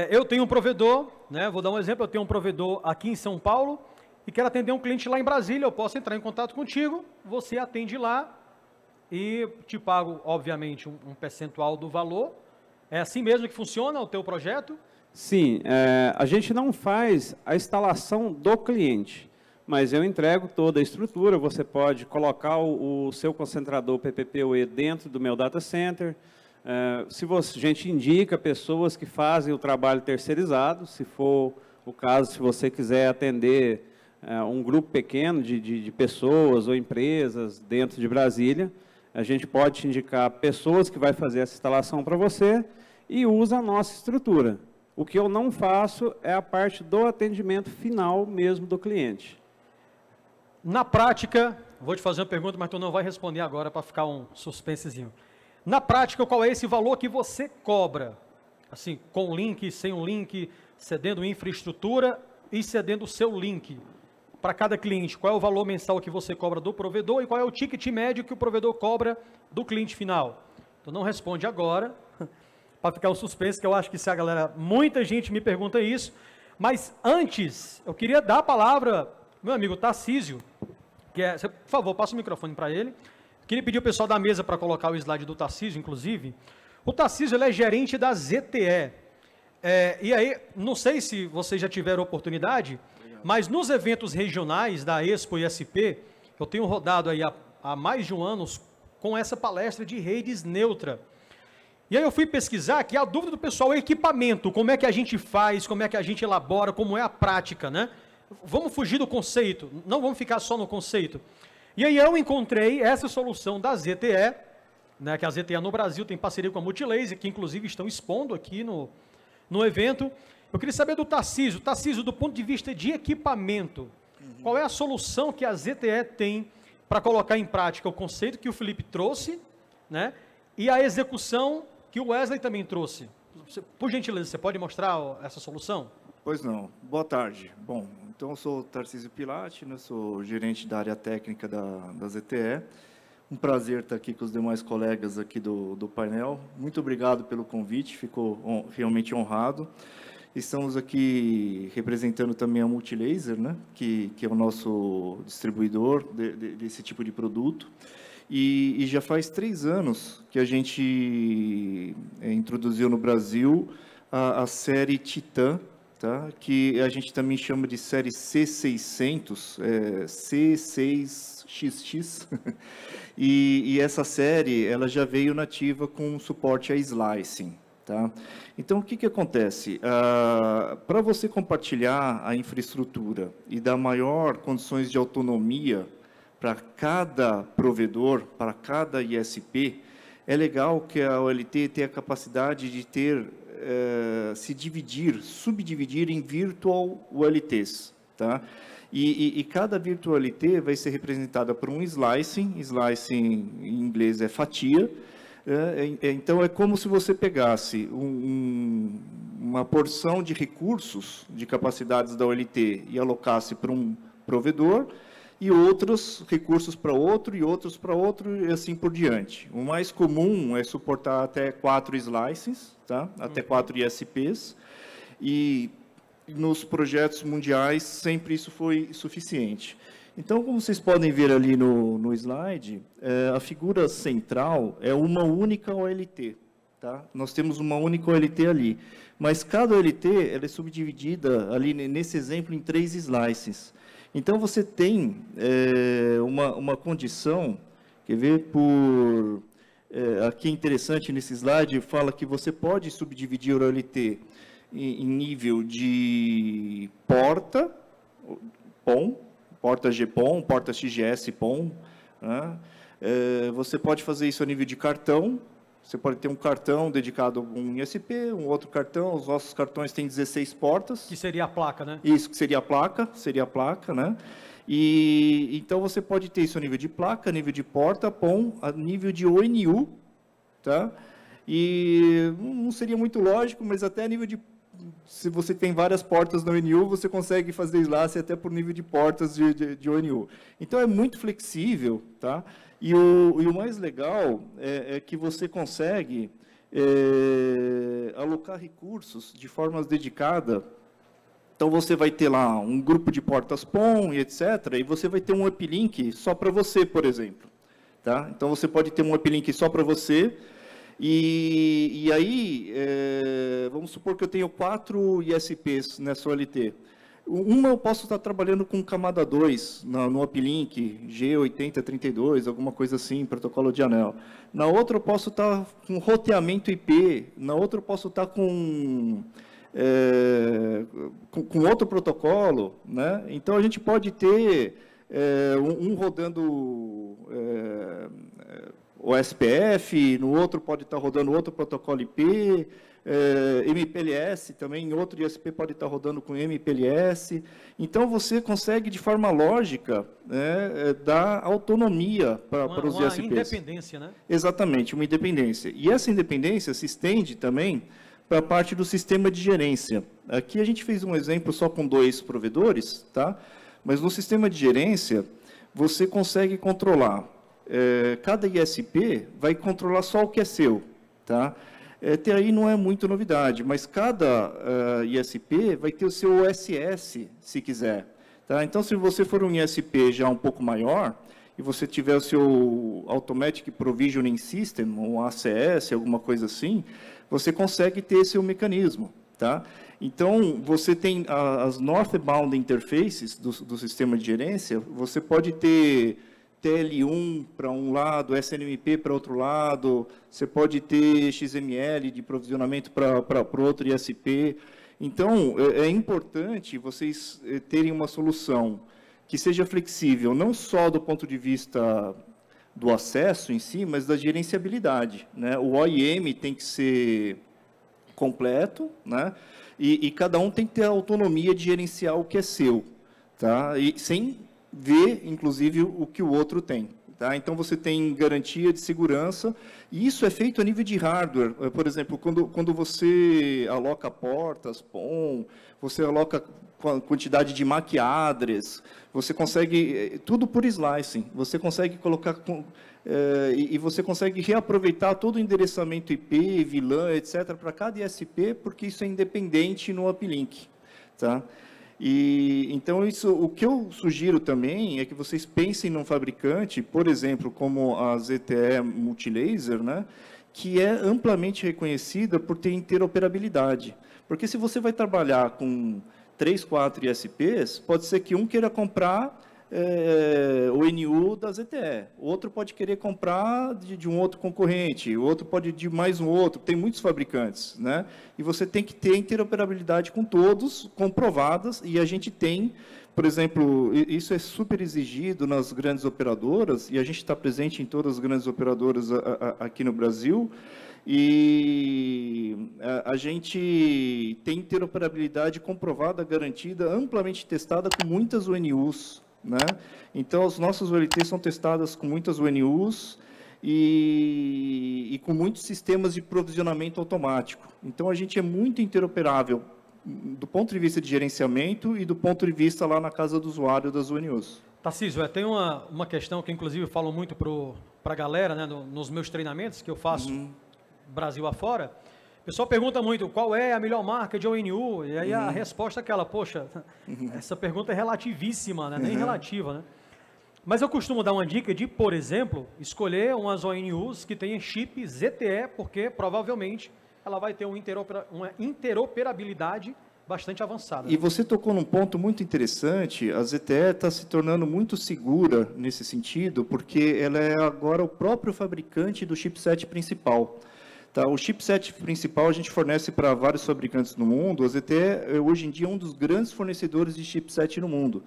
eu tenho um provedor, né, vou dar um exemplo, eu tenho um provedor aqui em São Paulo e quero atender um cliente lá em Brasília, eu posso entrar em contato contigo, você atende lá e te pago, obviamente, um percentual do valor. É assim mesmo que funciona o teu projeto? Sim, a gente não faz a instalação do cliente, mas eu entrego toda a estrutura, você pode colocar o seu concentrador PPPoE dentro do meu data center, a gente indica pessoas que fazem o trabalho terceirizado, se for o caso, se você quiser atender um grupo pequeno de pessoas ou empresas dentro de Brasília, a gente pode te indicar pessoas que vai fazer essa instalação para você e usa a nossa estrutura. O que eu não faço é a parte do atendimento final mesmo do cliente. Na prática, vou te fazer uma pergunta, mas tu não vai responder agora para ficar um suspensezinho. Na prática, qual é esse valor que você cobra? Assim, com link, sem um link, cedendo infraestrutura e cedendo o seu link. Para cada cliente, qual é o valor mensal que você cobra do provedor e qual é o ticket médio que o provedor cobra do cliente final? Tu não responde agora, para ficar um suspense, que eu acho que se a galera, muita gente me pergunta isso, mas antes, eu queria dar a palavra, meu amigo Tarcísio, por favor, passa o microfone para ele. Queria pedir ao pessoal da mesa para colocar o slide do Tarcísio, inclusive. O Tarcísio, ele é gerente da ZTE. E aí, não sei se vocês já tiveram oportunidade, mas nos eventos regionais da Expo e SP, eu tenho rodado aí há mais de um ano com essa palestra de redes neutra. E aí eu fui pesquisar que a dúvida do pessoal é equipamento, como é que a gente faz, como é que a gente elabora, como é a prática, né? Vamos fugir do conceito, não vamos ficar só no conceito. E aí eu encontrei essa solução da ZTE, né, que a ZTE no Brasil tem parceria com a Multilaser, que inclusive estão expondo aqui no evento. Eu queria saber do Tarcísio. Tarcísio, do ponto de vista de equipamento, qual é a solução que a ZTE tem para colocar em prática o conceito que o Felipe trouxe, né, e a execução que o Wesley também trouxe? Por gentileza, você pode mostrar essa solução? Pois não. Boa tarde. Bom, então eu sou o Tarcísio Pilati, né, sou gerente da área técnica da ZTE. Um prazer estar aqui com os demais colegas aqui do painel. Muito obrigado pelo convite, ficou realmente honrado. Estamos aqui representando também a Multilaser, né, que é o nosso distribuidor desse tipo de produto. E já faz 3 anos que a gente introduziu no Brasil a série Titan, tá? Que a gente também chama de série C600, C6XX. E essa série ela já veio nativa com suporte a slicing. Tá? Então, o que acontece? Para você compartilhar a infraestrutura e dar maior condições de autonomia para cada provedor, para cada ISP, é legal que a OLT tenha a capacidade de ter, subdividir em virtual ULTs, tá? E cada virtual ULT vai ser representada por um slicing em inglês é fatia. Então, é como se você pegasse uma porção de recursos, de capacidades da OLT e alocasse para um provedor, e outros recursos para outro, e outros para outro, e assim por diante. O mais comum é suportar até 4 slices, tá? Até 4 ISPs, e nos projetos mundiais sempre isso foi suficiente. Então, como vocês podem ver ali no slide, a figura central é uma única OLT. Tá? Nós temos uma única OLT ali, mas cada OLT ela é subdividida ali nesse exemplo em 3 slices. Então, você tem uma condição, quer ver, aqui é interessante nesse slide, fala que você pode subdividir o OLT em nível de porta, PON, porta GPON, porta XGS PON. Né? Você pode fazer isso a nível de cartão. Você pode ter um cartão dedicado a um ISP, um outro cartão. Os nossos cartões têm 16 portas. Que seria a placa, né? Isso, que seria a placa, né? E então você pode ter isso a nível de placa, nível de porta, PON, a nível de ONU, tá? E não seria muito lógico, mas até a nível de... Se você tem várias portas no ONU, você consegue fazer slice até por nível de portas de ONU. Então, é muito flexível, tá? E o mais legal é que você consegue alocar recursos de forma dedicada. Então, você vai ter lá um grupo de portas PON e etc. E você vai ter um uplink só para você, por exemplo. Tá? Então, você pode ter um uplink só para você. E aí, vamos supor que eu tenho 4 ISPs nessa OLT. Uma eu posso estar trabalhando com camada 2, no uplink, G8032, alguma coisa assim, protocolo de anel. Na outra eu posso estar com roteamento IP, na outra eu posso estar com outro protocolo. Né? Então, a gente pode ter um rodando... o SPF, no outro pode estar rodando outro protocolo IP, MPLS também, outro ISP pode estar rodando com MPLS. Então, você consegue, de forma lógica, dar autonomia para os ISPs. Uma independência, né? Exatamente, uma independência. E essa independência se estende também para a parte do sistema de gerência. Aqui a gente fez um exemplo só com 2 provedores, tá? Mas no sistema de gerência, você consegue controlar. Cada ISP vai controlar só o que é seu, tá? Até aí não é muito novidade, mas cada ISP vai ter o seu OSS, se quiser. Tá? Então, se você for um ISP já um pouco maior, e você tiver o seu Automatic Provisioning System, um ACS, alguma coisa assim, você consegue ter esse mecanismo. Tá? Então, você tem as Northbound Interfaces do sistema de gerência, você pode ter TL1 para um lado, SNMP para outro lado, você pode ter XML de provisionamento para outro ISP. Então, é importante vocês terem uma solução que seja flexível, não só do ponto de vista do acesso em si, mas da gerenciabilidade. Né? O OIM tem que ser completo, né? E cada um tem que ter a autonomia de gerenciar o que é seu, tá? E sem ver, inclusive, o que o outro tem. Tá? Então, você tem garantia de segurança, e isso é feito a nível de hardware. Por exemplo, quando você aloca portas, PON, você aloca quantidade de MAC address, você consegue, tudo por slicing, você consegue colocar, e você consegue reaproveitar todo o endereçamento IP, VLAN, etc., para cada ISP, porque isso é independente no uplink. Tá? Então, o que eu sugiro também é que vocês pensem num fabricante, por exemplo, como a ZTE Multilaser, né, que é amplamente reconhecida por ter interoperabilidade. Porque se você vai trabalhar com 3, 4 ISPs, pode ser que um queira comprar ONU da ZTE. O outro pode querer comprar de um outro concorrente, o outro pode de mais um outro. Tem muitos fabricantes, né? E você tem que ter interoperabilidade com todos, comprovadas, e a gente tem, por exemplo, isso é super exigido nas grandes operadoras, e a gente está presente em todas as grandes operadoras aqui no Brasil, e a gente tem interoperabilidade comprovada, garantida, amplamente testada com muitas ONUs, né? Então, as nossas OLTs são testadas com muitas ONUs e com muitos sistemas de provisionamento automático. Então, a gente é muito interoperável do ponto de vista de gerenciamento e do ponto de vista lá na casa do usuário das ONUs. Tarcísio, tem uma questão que, inclusive, eu falo muito para a galera, né, nos meus treinamentos que eu faço Brasil afora. O pessoal pergunta muito qual é a melhor marca de ONU, e aí a resposta é aquela, poxa, essa pergunta é relativíssima, né? Nem relativa, né? Mas eu costumo dar uma dica de, por exemplo, escolher umas ONUs que tenham chip ZTE, porque provavelmente ela vai ter uma interoperabilidade bastante avançada. E você tocou num ponto muito interessante, a ZTE está se tornando muito segura nesse sentido, porque ela é agora o próprio fabricante do chipset principal. Tá, o chipset principal a gente fornece para vários fabricantes no mundo. A ZTE, hoje em dia, é um dos grandes fornecedores de chipset no mundo.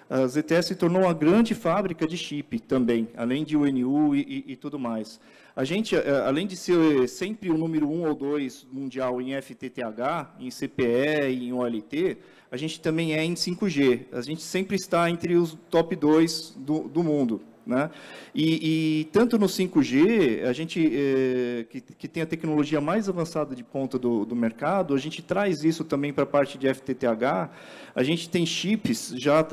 A ZTE se tornou uma grande fábrica de chip também, além de ONU e tudo mais. A gente, além de ser sempre o número 1 ou 2 mundial em FTTH, em CPE e em OLT, a gente também é em 5G. A gente sempre está entre os top 2 do mundo. Né? E tanto no 5G, a gente que tem a tecnologia mais avançada de ponta do mercado, a gente traz isso também para a parte de FTTH. A gente tem chips já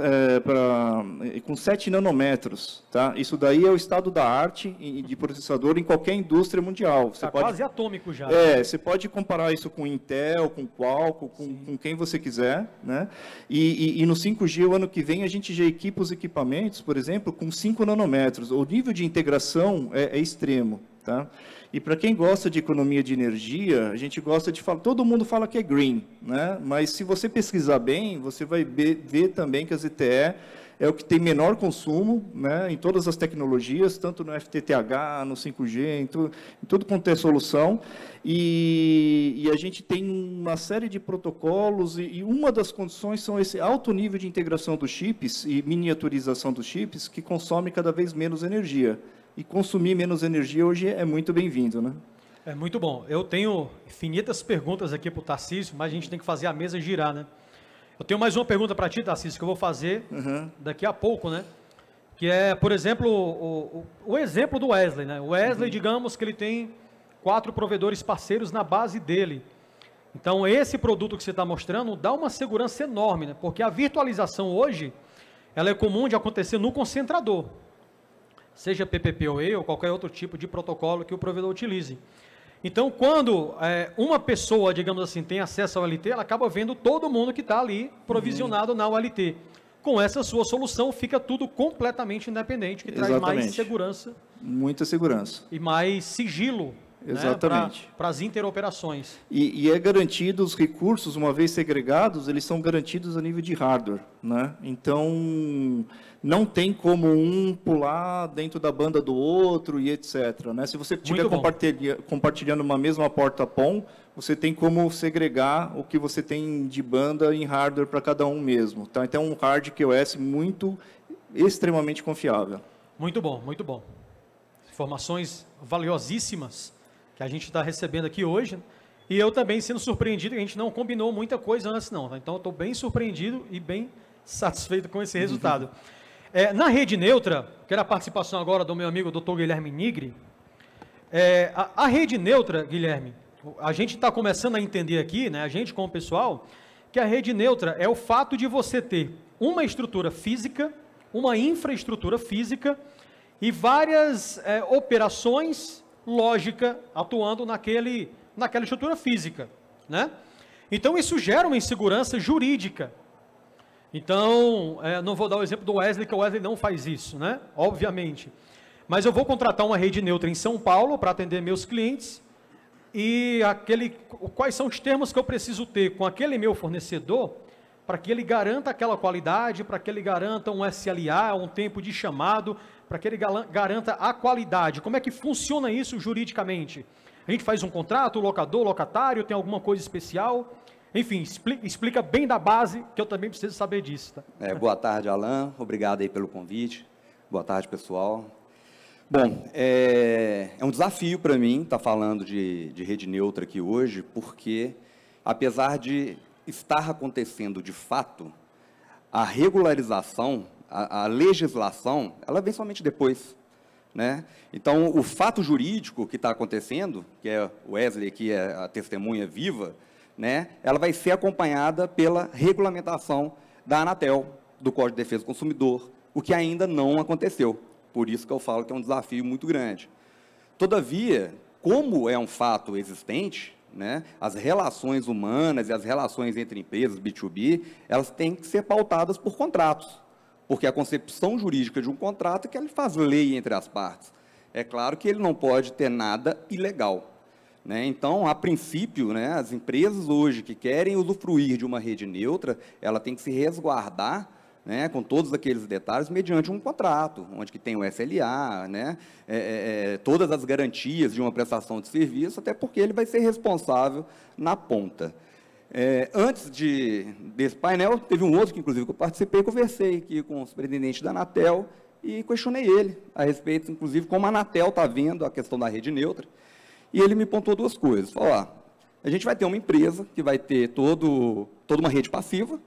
com 7 nanômetros. Tá? Isso daí é o estado da arte de processador em qualquer indústria mundial. Você quase atômico já. Você pode comparar isso com Intel, com Qualcomm, com quem você quiser. Né? E no 5G, o ano que vem, a gente já equipa os equipamentos, por exemplo, com 5 nanômetros. O nível de integração é extremo. Tá? E para quem gosta de economia de energia, a gente gosta de falar, todo mundo fala que é green, né? Mas se você pesquisar bem, você vai ver também que a ZTE é o que tem menor consumo, né, em todas as tecnologias, tanto no FTTH, no 5G, em tudo quanto é solução. E a gente tem uma série de protocolos, e uma das condições são esse alto nível de integração dos chips e miniaturização dos chips, que consome cada vez menos energia. E consumir menos energia hoje é muito bem-vindo, né? É muito bom. Eu tenho infinitas perguntas aqui para o Tarcísio, mas a gente tem que fazer a mesa girar, né? Eu tenho mais uma pergunta para ti, Tarcísio, que eu vou fazer daqui a pouco, né? Que é, por exemplo, o exemplo do Wesley, né? O Wesley, digamos que ele tem 4 provedores parceiros na base dele. Então, esse produto que você está mostrando dá uma segurança enorme, né? Porque a virtualização hoje, ela é comum de acontecer no concentrador. Seja PPPoE ou qualquer outro tipo de protocolo que o provedor utilize. Então, quando uma pessoa, digamos assim, tem acesso ao OLT, ela acaba vendo todo mundo que está ali provisionado na OLT. Com essa sua solução, fica tudo completamente independente, que traz mais segurança. Muita segurança. E mais sigilo. Exatamente. Né, para as interoperações. E é garantido, os recursos, uma vez segregados, eles são garantidos a nível de hardware. Né? Então, não tem como um pular dentro da banda do outro e etc. Né? Se você estiver compartilhando uma mesma porta PON, você tem como segregar o que você tem de banda em hardware para cada um mesmo. Tá? Então, é um hard QoS extremamente confiável. Muito bom, muito bom. Informações valiosíssimas que a gente está recebendo aqui hoje, e eu também sendo surpreendido, que a gente não combinou muita coisa antes não, tá? Então eu estou bem surpreendido e bem satisfeito com esse resultado. Na rede neutra, quero a participação agora do meu amigo Dr. Guilherme Nigri. A rede neutra, Guilherme, a gente está começando a entender aqui, né, a gente como pessoal, que a rede neutra é o fato de você ter uma estrutura física, uma infraestrutura física e várias operações lógica atuando naquela estrutura física, né? Então, isso gera uma insegurança jurídica. Então, não vou dar o exemplo do Wesley, que o Wesley não faz isso, né? Obviamente. Mas eu vou contratar uma rede neutra em São Paulo para atender meus clientes e quais são os termos que eu preciso ter com aquele meu fornecedor para que ele garanta aquela qualidade, para que ele garanta um SLA, um tempo de chamado, para que ele garanta a qualidade. Como é que funciona isso juridicamente? A gente faz um contrato, locador, locatário, tem alguma coisa especial? Enfim, explica bem da base, que eu também preciso saber disso. Tá? Boa tarde, Alain. Obrigado aí pelo convite. Boa tarde, pessoal. Bom, é um desafio para mim estar falando de rede neutra aqui hoje, porque, apesar de estar acontecendo de fato, a regularização, a legislação, ela vem somente depois. Né? Então, o fato jurídico que está acontecendo, que é o Wesley, que é a testemunha viva, né, ela vai ser acompanhada pela regulamentação da Anatel, do Código de Defesa do Consumidor, o que ainda não aconteceu. Por isso que eu falo que é um desafio muito grande. Todavia, como é um fato existente, né, as relações humanas e as relações entre empresas, B2B, elas têm que ser pautadas por contratos, porque a concepção jurídica de um contrato é que ele faz lei entre as partes. É claro que ele não pode ter nada ilegal. Né? Então, a princípio, né, as empresas hoje que querem usufruir de uma rede neutra, ela tem que se resguardar, né, com todos aqueles detalhes, mediante um contrato, onde que tem o SLA, né, todas as garantias de uma prestação de serviço, até porque ele vai ser responsável na ponta. Antes desse painel, teve um outro que, inclusive, que eu participei, conversei aqui com o superintendente da Anatel e questionei ele a respeito, inclusive, como a Anatel está vendo a questão da rede neutra. E ele me pontuou duas coisas. Falou, a gente vai ter uma empresa que vai ter toda uma rede passiva,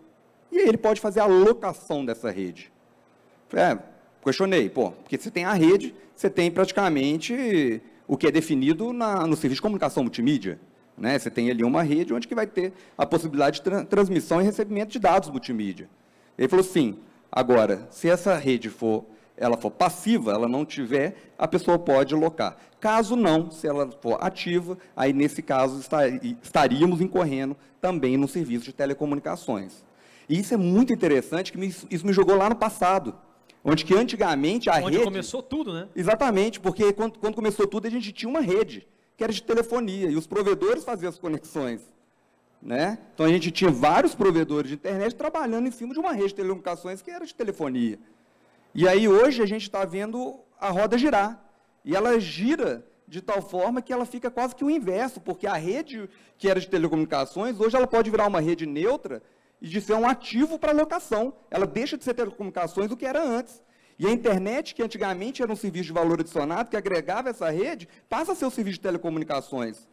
e aí ele pode fazer a locação dessa rede. Questionei, porque você tem a rede, você tem praticamente o que é definido no serviço de comunicação multimídia. Né? Você tem ali uma rede onde que vai ter a possibilidade de transmissão e recebimento de dados multimídia. Ele falou assim, agora, se essa rede for passiva, ela não tiver, a pessoa pode locar. Caso não, se ela for ativa, aí nesse caso estaríamos incorrendo também no serviço de telecomunicações. E isso é muito interessante, que isso me jogou lá no passado, onde que antigamente a rede... Onde começou tudo, né? Exatamente, porque quando começou tudo, a gente tinha uma rede, que era de telefonia, e os provedores faziam as conexões. Né? Então, a gente tinha vários provedores de internet trabalhando em cima de uma rede de telecomunicações que era de telefonia. E aí, hoje, a gente está vendo a roda girar. E ela gira de tal forma que ela fica quase que o inverso, porque a rede que era de telecomunicações, hoje ela pode virar uma rede neutra e de ser um ativo para locação. Ela deixa de ser telecomunicações do que era antes. E a internet, que antigamente era um serviço de valor adicionado, que agregava essa rede, passa a ser o serviço de telecomunicações.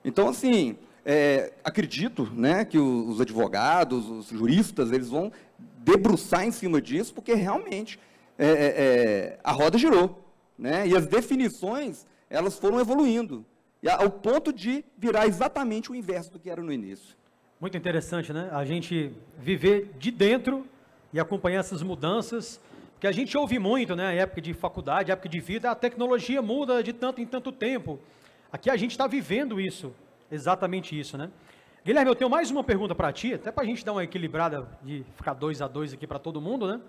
Então, assim, acredito, né, que os advogados, os juristas, eles vão debruçar em cima disso, porque realmente a roda girou. Né, e as definições, elas foram evoluindo, ao ponto de virar exatamente o inverso do que era no início. Muito interessante, né? A gente viver de dentro e acompanhar essas mudanças, que a gente ouve muito, né? Época de faculdade, época de vida, a tecnologia muda de tanto em tanto tempo. Aqui a gente está vivendo isso, exatamente isso, né? Guilherme, eu tenho mais uma pergunta para ti, até para a gente dar uma equilibrada de ficar 2 a 2 aqui para todo mundo, né?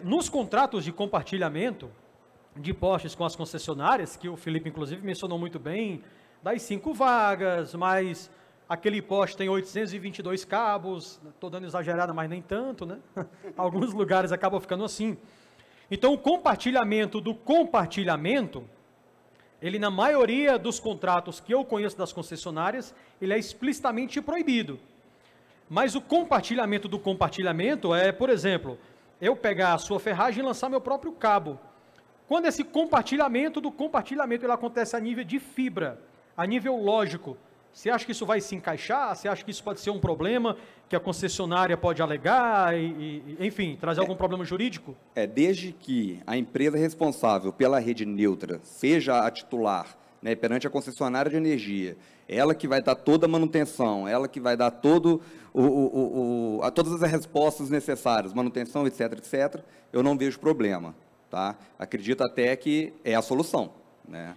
Nos contratos de compartilhamento de postes com as concessionárias, que o Felipe, inclusive, mencionou muito bem, das 5 vagas, mas aquele poste tem 822 cabos, estou dando exagerada, mas nem tanto, né? Alguns lugares acabam ficando assim. Então, o compartilhamento do compartilhamento, ele, na maioria dos contratos que eu conheço das concessionárias, ele é explicitamente proibido. Mas o compartilhamento do compartilhamento é, por exemplo, eu pegar a sua ferragem e lançar meu próprio cabo. Quando esse compartilhamento do compartilhamento ele acontece a nível de fibra, a nível lógico, você acha que isso vai se encaixar? Você acha que isso pode ser um problema que a concessionária pode alegar, enfim, trazer algum problema jurídico? Desde que a empresa responsável pela rede neutra seja a titular, né, perante a concessionária de energia, ela que vai dar toda a manutenção, ela que vai dar todas as respostas necessárias, manutenção, etc., etc., eu não vejo problema. Tá? Acredito até que é a solução. Né?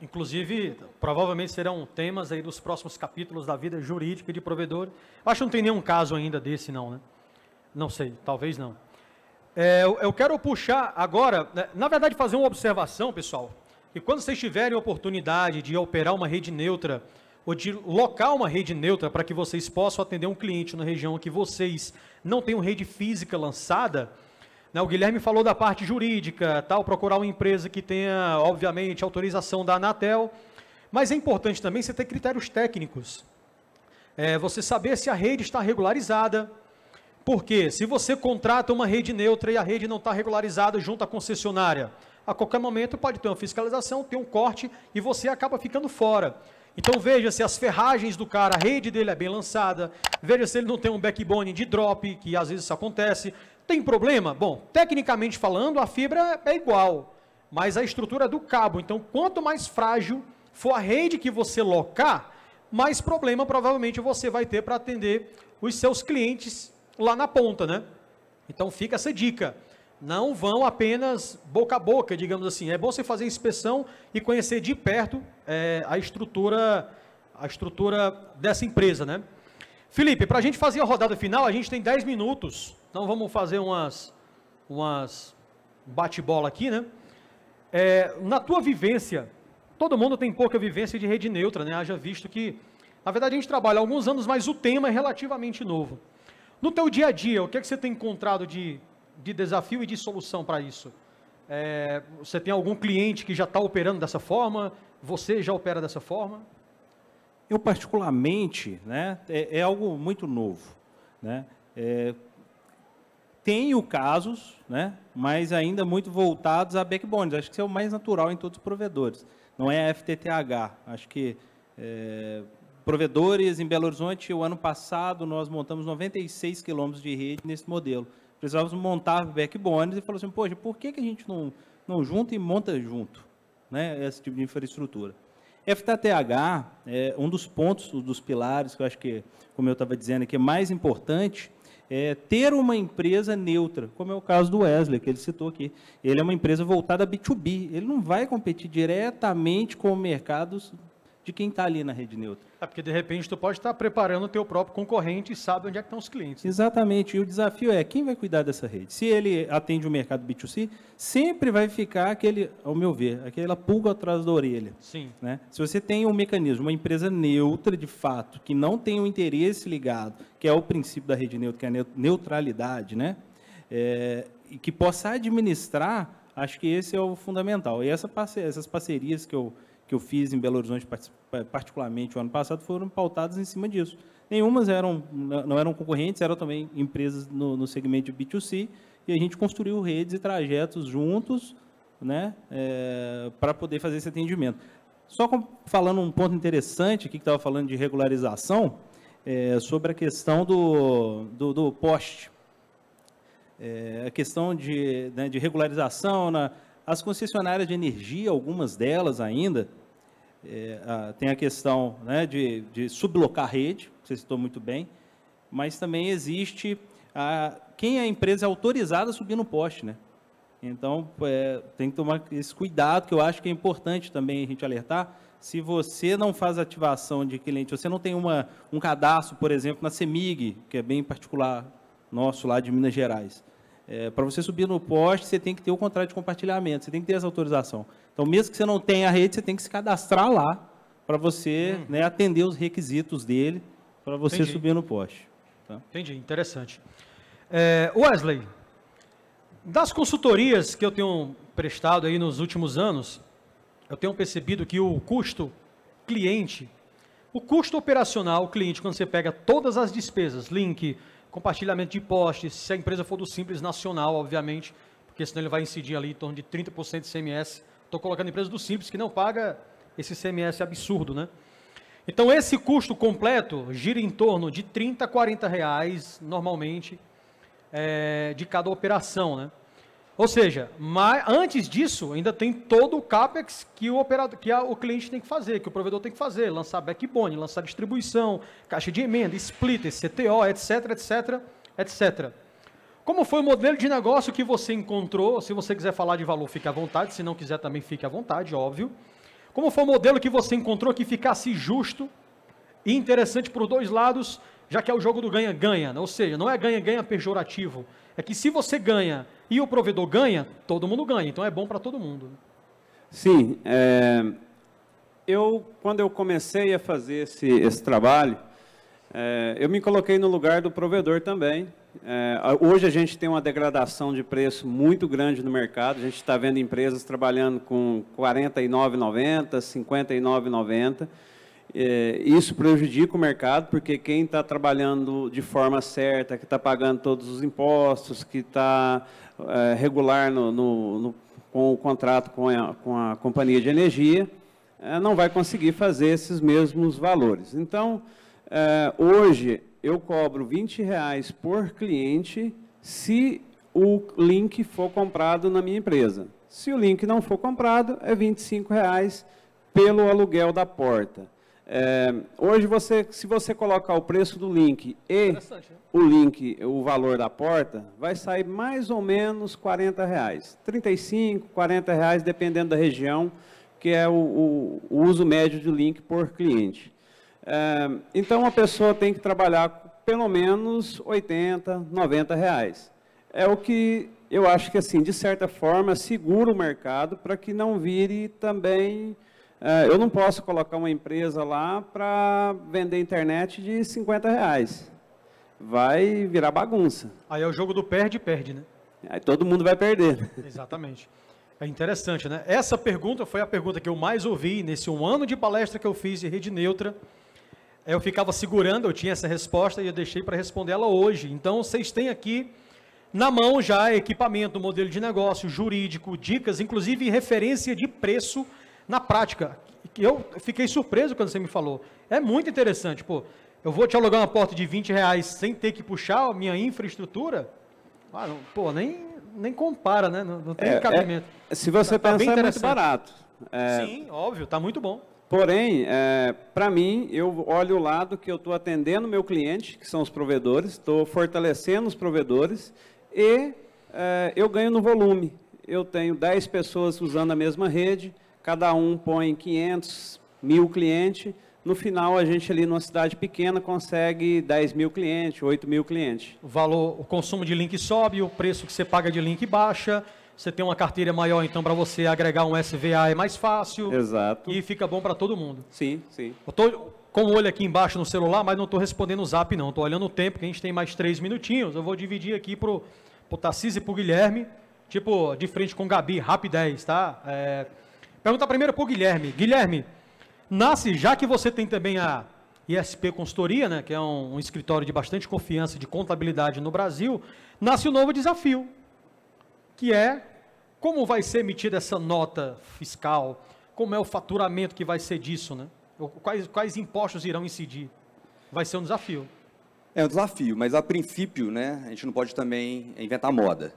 Inclusive, provavelmente serão temas aí dos próximos capítulos da vida jurídica de provedor. Acho que não tem nenhum caso ainda desse, não, né? Não sei, talvez não. Eu quero puxar agora, na verdade, fazer uma observação, pessoal, que quando vocês tiverem a oportunidade de operar uma rede neutra ou de locar uma rede neutra para que vocês possam atender um cliente na região que vocês não tenham rede física lançada, né? O Guilherme falou da parte jurídica, tal, procurar uma empresa que tenha, obviamente, autorização da Anatel, mas é importante também você ter critérios técnicos. Você saber se a rede está regularizada, porque se você contrata uma rede neutra e a rede não está regularizada junto à concessionária, a qualquer momento pode ter uma fiscalização, ter um corte e você acaba ficando fora. Então veja se as ferragens do cara, a rede dele é bem lançada, veja se ele não tem um backbone de drop, que às vezes isso acontece. Tem problema? Bom, tecnicamente falando, a fibra é igual, mas a estrutura é do cabo. Então, quanto mais frágil for a rede que você locar, mais problema provavelmente você vai ter para atender os seus clientes lá na ponta, né? Então fica essa dica. Não vão apenas boca a boca, digamos assim. É bom você fazer inspeção e conhecer de perto a estrutura dessa empresa, né? Felipe, para a gente fazer a rodada final, a gente tem 10 minutos. Então vamos fazer umas bate-bola aqui, né? Na tua vivência, todo mundo tem pouca vivência de rede neutra, né? Haja visto que, na verdade, a gente trabalha há alguns anos, mas o tema é relativamente novo. No teu dia a dia, o que é que você tem encontrado de desafio e de solução para isso? Você tem algum cliente que já está operando dessa forma? Você já opera dessa forma? Eu, particularmente, né, é algo muito novo, né? Tenho casos, né, mas ainda muito voltados a backbones. Acho que isso é o mais natural em todos os provedores. Não é a FTTH. Acho que provedores em Belo Horizonte, o ano passado, nós montamos 96 quilômetros de rede nesse modelo. Precisávamos montar backbones e falou assim, poxa, por que a gente não junta e monta junto, né, esse tipo de infraestrutura? FTTH é um dos pontos, dos pilares, que eu acho que, como eu estava dizendo aqui, é mais importante, ter uma empresa neutra, como é o caso do Wesley, que ele citou aqui. Ele é uma empresa voltada a B2B, ele não vai competir diretamente com o mercado de quem está ali na rede neutra. Porque, de repente, tu pode estar preparando o teu próprio concorrente e sabe onde é que estão os clientes. Exatamente, e o desafio é quem vai cuidar dessa rede. Se ele atende o mercado B2C, sempre vai ficar aquele, ao meu ver, aquela pulga atrás da orelha. Sim. Né? Se você tem um mecanismo, uma empresa neutra, de fato, que não tem um interesse ligado, que é o princípio da rede neutra, que é a neutralidade, né? E que possa administrar, acho que esse é o fundamental. E essas parcerias que eu fiz em Belo Horizonte, particularmente o ano passado, foram pautadas em cima disso. Nenhumas não eram concorrentes, eram também empresas no segmento de B2C, e a gente construiu redes e trajetos juntos, né, para poder fazer esse atendimento. Só falando um ponto interessante aqui, que estava falando de regularização, sobre a questão do poste. A questão de regularização, as concessionárias de energia, algumas delas ainda, tem a questão, né, de sublocar a rede, que você citou muito bem, mas também existe quem a empresa é autorizada a subir no poste, né? Então, tem que tomar esse cuidado, que eu acho que é importante também a gente alertar. Se você não faz ativação de cliente, você não tem um cadastro, por exemplo, na CEMIG, que é bem particular nosso lá de Minas Gerais. Para você subir no poste, você tem que ter o contrato de compartilhamento, você tem que ter essa autorização. Então, mesmo que você não tenha a rede, você tem que se cadastrar lá para você, né, atender os requisitos dele para você subir no poste. Tá? Entendi, interessante. Wesley, das consultorias que eu tenho prestado aí nos últimos anos, eu tenho percebido que o custo cliente, o custo operacional cliente, quando você pega todas as despesas, link, compartilhamento de postes, se a empresa for do Simples Nacional, obviamente, porque senão ele vai incidir ali em torno de 30% de CMS. Estou colocando empresa do Simples que não paga esse CMS absurdo, né? Então, esse custo completo gira em torno de R$30 a R$40 normalmente de cada operação, né? Ou seja, antes disso, ainda tem todo o CAPEX que o cliente tem que fazer, que o provedor tem que fazer, lançar backbone, lançar distribuição, caixa de emenda, splitter, CTO, etc, etc, etc. Como foi o modelo de negócio que você encontrou? Se você quiser falar de valor, fique à vontade, se não quiser também fique à vontade, óbvio. Como foi o modelo que você encontrou que ficasse justo e interessante para os dois lados, já que é o jogo do ganha-ganha, ou seja, não é ganha-ganha pejorativo, é que se você ganha e o provedor ganha, todo mundo ganha, então é bom para todo mundo. Sim, Quando eu comecei a fazer esse trabalho, eu me coloquei no lugar do provedor também. Hoje a gente tem uma degradação de preço muito grande no mercado. A gente está vendo empresas trabalhando com R$ 49,90, R$ 59,90. Isso prejudica o mercado, porque quem está trabalhando de forma certa, que está pagando todos os impostos, que está regular com o contrato com a companhia de energia, não vai conseguir fazer esses mesmos valores. Então, hoje, eu cobro R$ 20 por cliente se o link for comprado na minha empresa. Se o link não for comprado, é R$ 25 pelo aluguel da porta. Hoje, se você colocar o preço do link e o valor da porta, vai sair mais ou menos R$ 40. R$ 35, R$ 40, dependendo da região, que é o uso médio de link por cliente. Então, a pessoa tem que trabalhar pelo menos R$ 80, R$ 90. É o que eu acho que, assim, de certa forma, segura o mercado para que não vire também... eu não posso colocar uma empresa lá para vender internet de R$ 50. Vai virar bagunça. Aí é o jogo do perde-perde, né? Aí todo mundo vai perder. Exatamente. É interessante, né? Essa pergunta foi a pergunta que eu mais ouvi nesse 1 ano de palestra que eu fiz de rede neutra. Eu ficava segurando, eu tinha essa resposta e eu deixei para responder ela hoje. Então, vocês têm aqui na mão já equipamento, modelo de negócio, jurídico, dicas, inclusive referência de preço na prática. Eu fiquei surpreso quando você me falou. É muito interessante, pô. Eu vou te alugar uma porta de R$ 20 sem ter que puxar a minha infraestrutura? Pô, nem compara, né? Não tem cabimento. Se você pensar, é muito barato. Sim, óbvio, está muito bom. Porém, para mim, eu olho o lado que eu estou atendendo o meu cliente, que são os provedores, estou fortalecendo os provedores e eu ganho no volume. Eu tenho 10 pessoas usando a mesma rede, cada um põe 500, 1.000 clientes. No final, a gente ali numa cidade pequena consegue 10.000 clientes, 8.000 clientes. O consumo de link sobe, o preço que você paga de link baixa, você tem uma carteira maior, então para você agregar um SVA é mais fácil. Exato. E fica bom para todo mundo. Sim, sim. Eu estou com o olho aqui embaixo no celular, mas não estou respondendo o zap não, estou olhando o tempo, que a gente tem mais 3 minutinhos. Eu vou dividir aqui para o Tarcísio e para o Guilherme, tipo, de frente com o Gabi, rapidez, tá? Pergunta primeiro para o Guilherme. Guilherme, já que você tem também a ISP Consultoria, né, que é um escritório de bastante confiança de contabilidade no Brasil, nasce um novo desafio, que é como vai ser emitida essa nota fiscal, como é o faturamento que vai ser disso, né? Quais impostos irão incidir? Vai ser um desafio. É um desafio, mas a princípio, né, a gente não pode também inventar moda.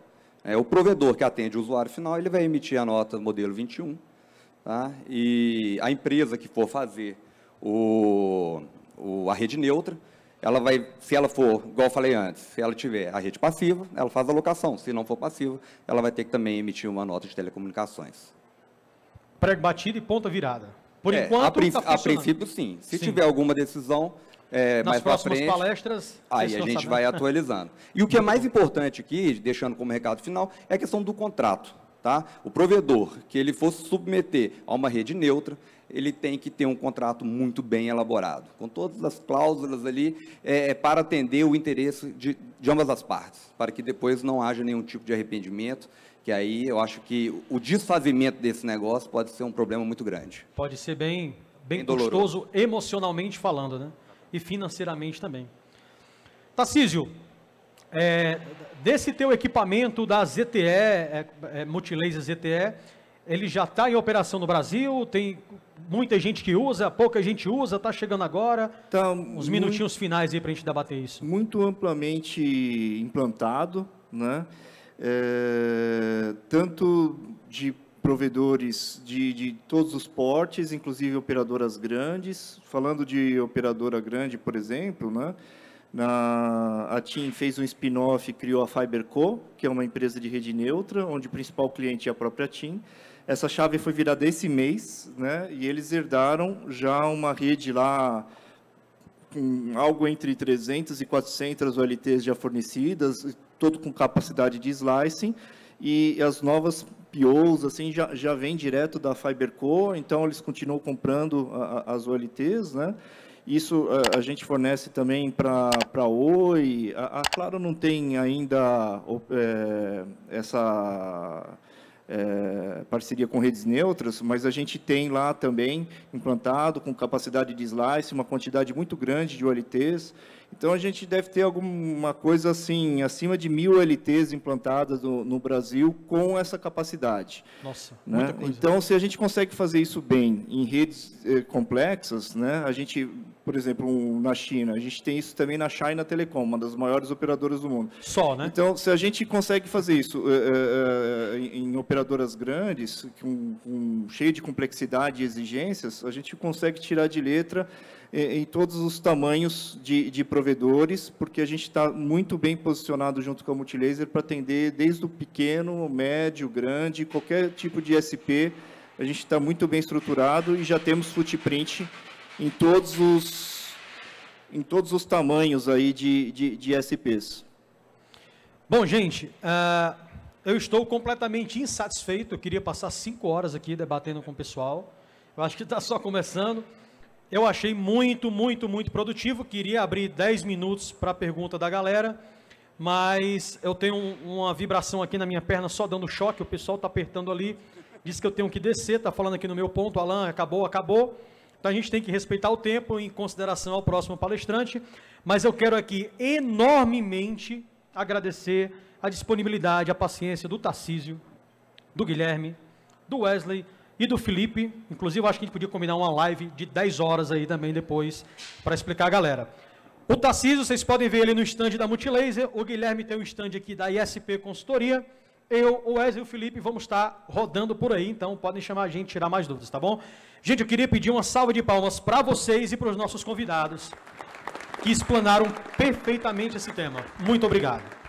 O provedor que atende o usuário final, ele vai emitir a nota modelo 21, tá? E a empresa que for fazer a rede neutra, ela vai, se ela for, igual eu falei antes, se ela tiver a rede passiva, ela faz a locação. Se não for passiva, ela vai ter que também emitir uma nota de telecomunicações. Prego batido e ponta virada. Por enquanto, a princípio, sim. Se tiver alguma decisão mais para frente, palestras, aí a gente vai atualizando. E o que é mais importante aqui, deixando como recado final, é a questão do contrato. Tá? O provedor que ele fosse submeter a uma rede neutra, ele tem que ter um contrato muito bem elaborado, com todas as cláusulas ali, para atender o interesse de ambas as partes, para que depois não haja nenhum tipo de arrependimento, que aí eu acho que o desfazimento desse negócio pode ser um problema muito grande. Pode ser bem custoso emocionalmente falando, né? E financeiramente também. Tarcísio, desse teu equipamento da ZTE, Multilaser ZTE, ele já está em operação no Brasil? Tem muita gente que usa, pouca gente usa, está chegando agora? Tá uns minutinhos finais aí para a gente debater isso. Muito amplamente implantado, né? Tanto de provedores de todos os portes, inclusive operadoras grandes. Falando de operadora grande, por exemplo, né? A TIM fez um spin-off e criou a FiberCo, que é uma empresa de rede neutra, onde o principal cliente é a própria TIM. Essa chave foi virada esse mês, né? E eles herdaram já uma rede lá, com algo entre 300 e 400 OLTs já fornecidas, todo com capacidade de slicing, e as novas POs, assim, já vem direto da Fiberco, então eles continuam comprando as OLTs, né? Isso a gente fornece também para a Oi. A Claro não tem ainda essa parceria com redes neutras, mas a gente tem lá também implantado com capacidade de slice, uma quantidade muito grande de OLTs. Então, a gente deve ter alguma coisa assim, acima de 1.000 OLTs implantadas no Brasil com essa capacidade. Nossa, né? muita coisa. Então, se a gente consegue fazer isso bem em redes complexas, né? A gente, por exemplo, na China, a gente tem isso também na China Telecom, uma das maiores operadoras do mundo. Só, né? Então, se a gente consegue fazer isso em operadoras grandes, cheio de complexidade e exigências, a gente consegue tirar de letra em todos os tamanhos de provedores, porque a gente está muito bem posicionado junto com a Multilaser para atender desde o pequeno, médio, grande, qualquer tipo de SP. A gente está muito bem estruturado e já temos footprint em todos os tamanhos aí de SPs. Bom, gente, eu estou completamente insatisfeito. Eu queria passar 5 horas aqui debatendo com o pessoal. Eu acho que está só começando. Eu achei muito produtivo. Queria abrir 10 minutos para a pergunta da galera, mas eu tenho uma vibração aqui na minha perna só dando choque. O pessoal está apertando ali. Disse que eu tenho que descer. Está falando aqui no meu ponto. Alan, acabou. Então a gente tem que respeitar o tempo em consideração ao próximo palestrante. Mas eu quero aqui enormemente agradecer a disponibilidade, a paciência do Tarcísio, do Guilherme, do Wesley e do Felipe. Inclusive, eu acho que a gente podia combinar uma live de 10 horas aí também depois, para explicar a galera. O Tarcísio, vocês podem ver ele no stand da Multilaser. O Guilherme tem um stand aqui da ISP Consultoria. Eu, o Wesley e o Felipe vamos estar rodando por aí, então podem chamar a gente, tirar mais dúvidas, tá bom? Gente, eu queria pedir uma salva de palmas para vocês e para os nossos convidados, que explanaram perfeitamente esse tema. Muito obrigado.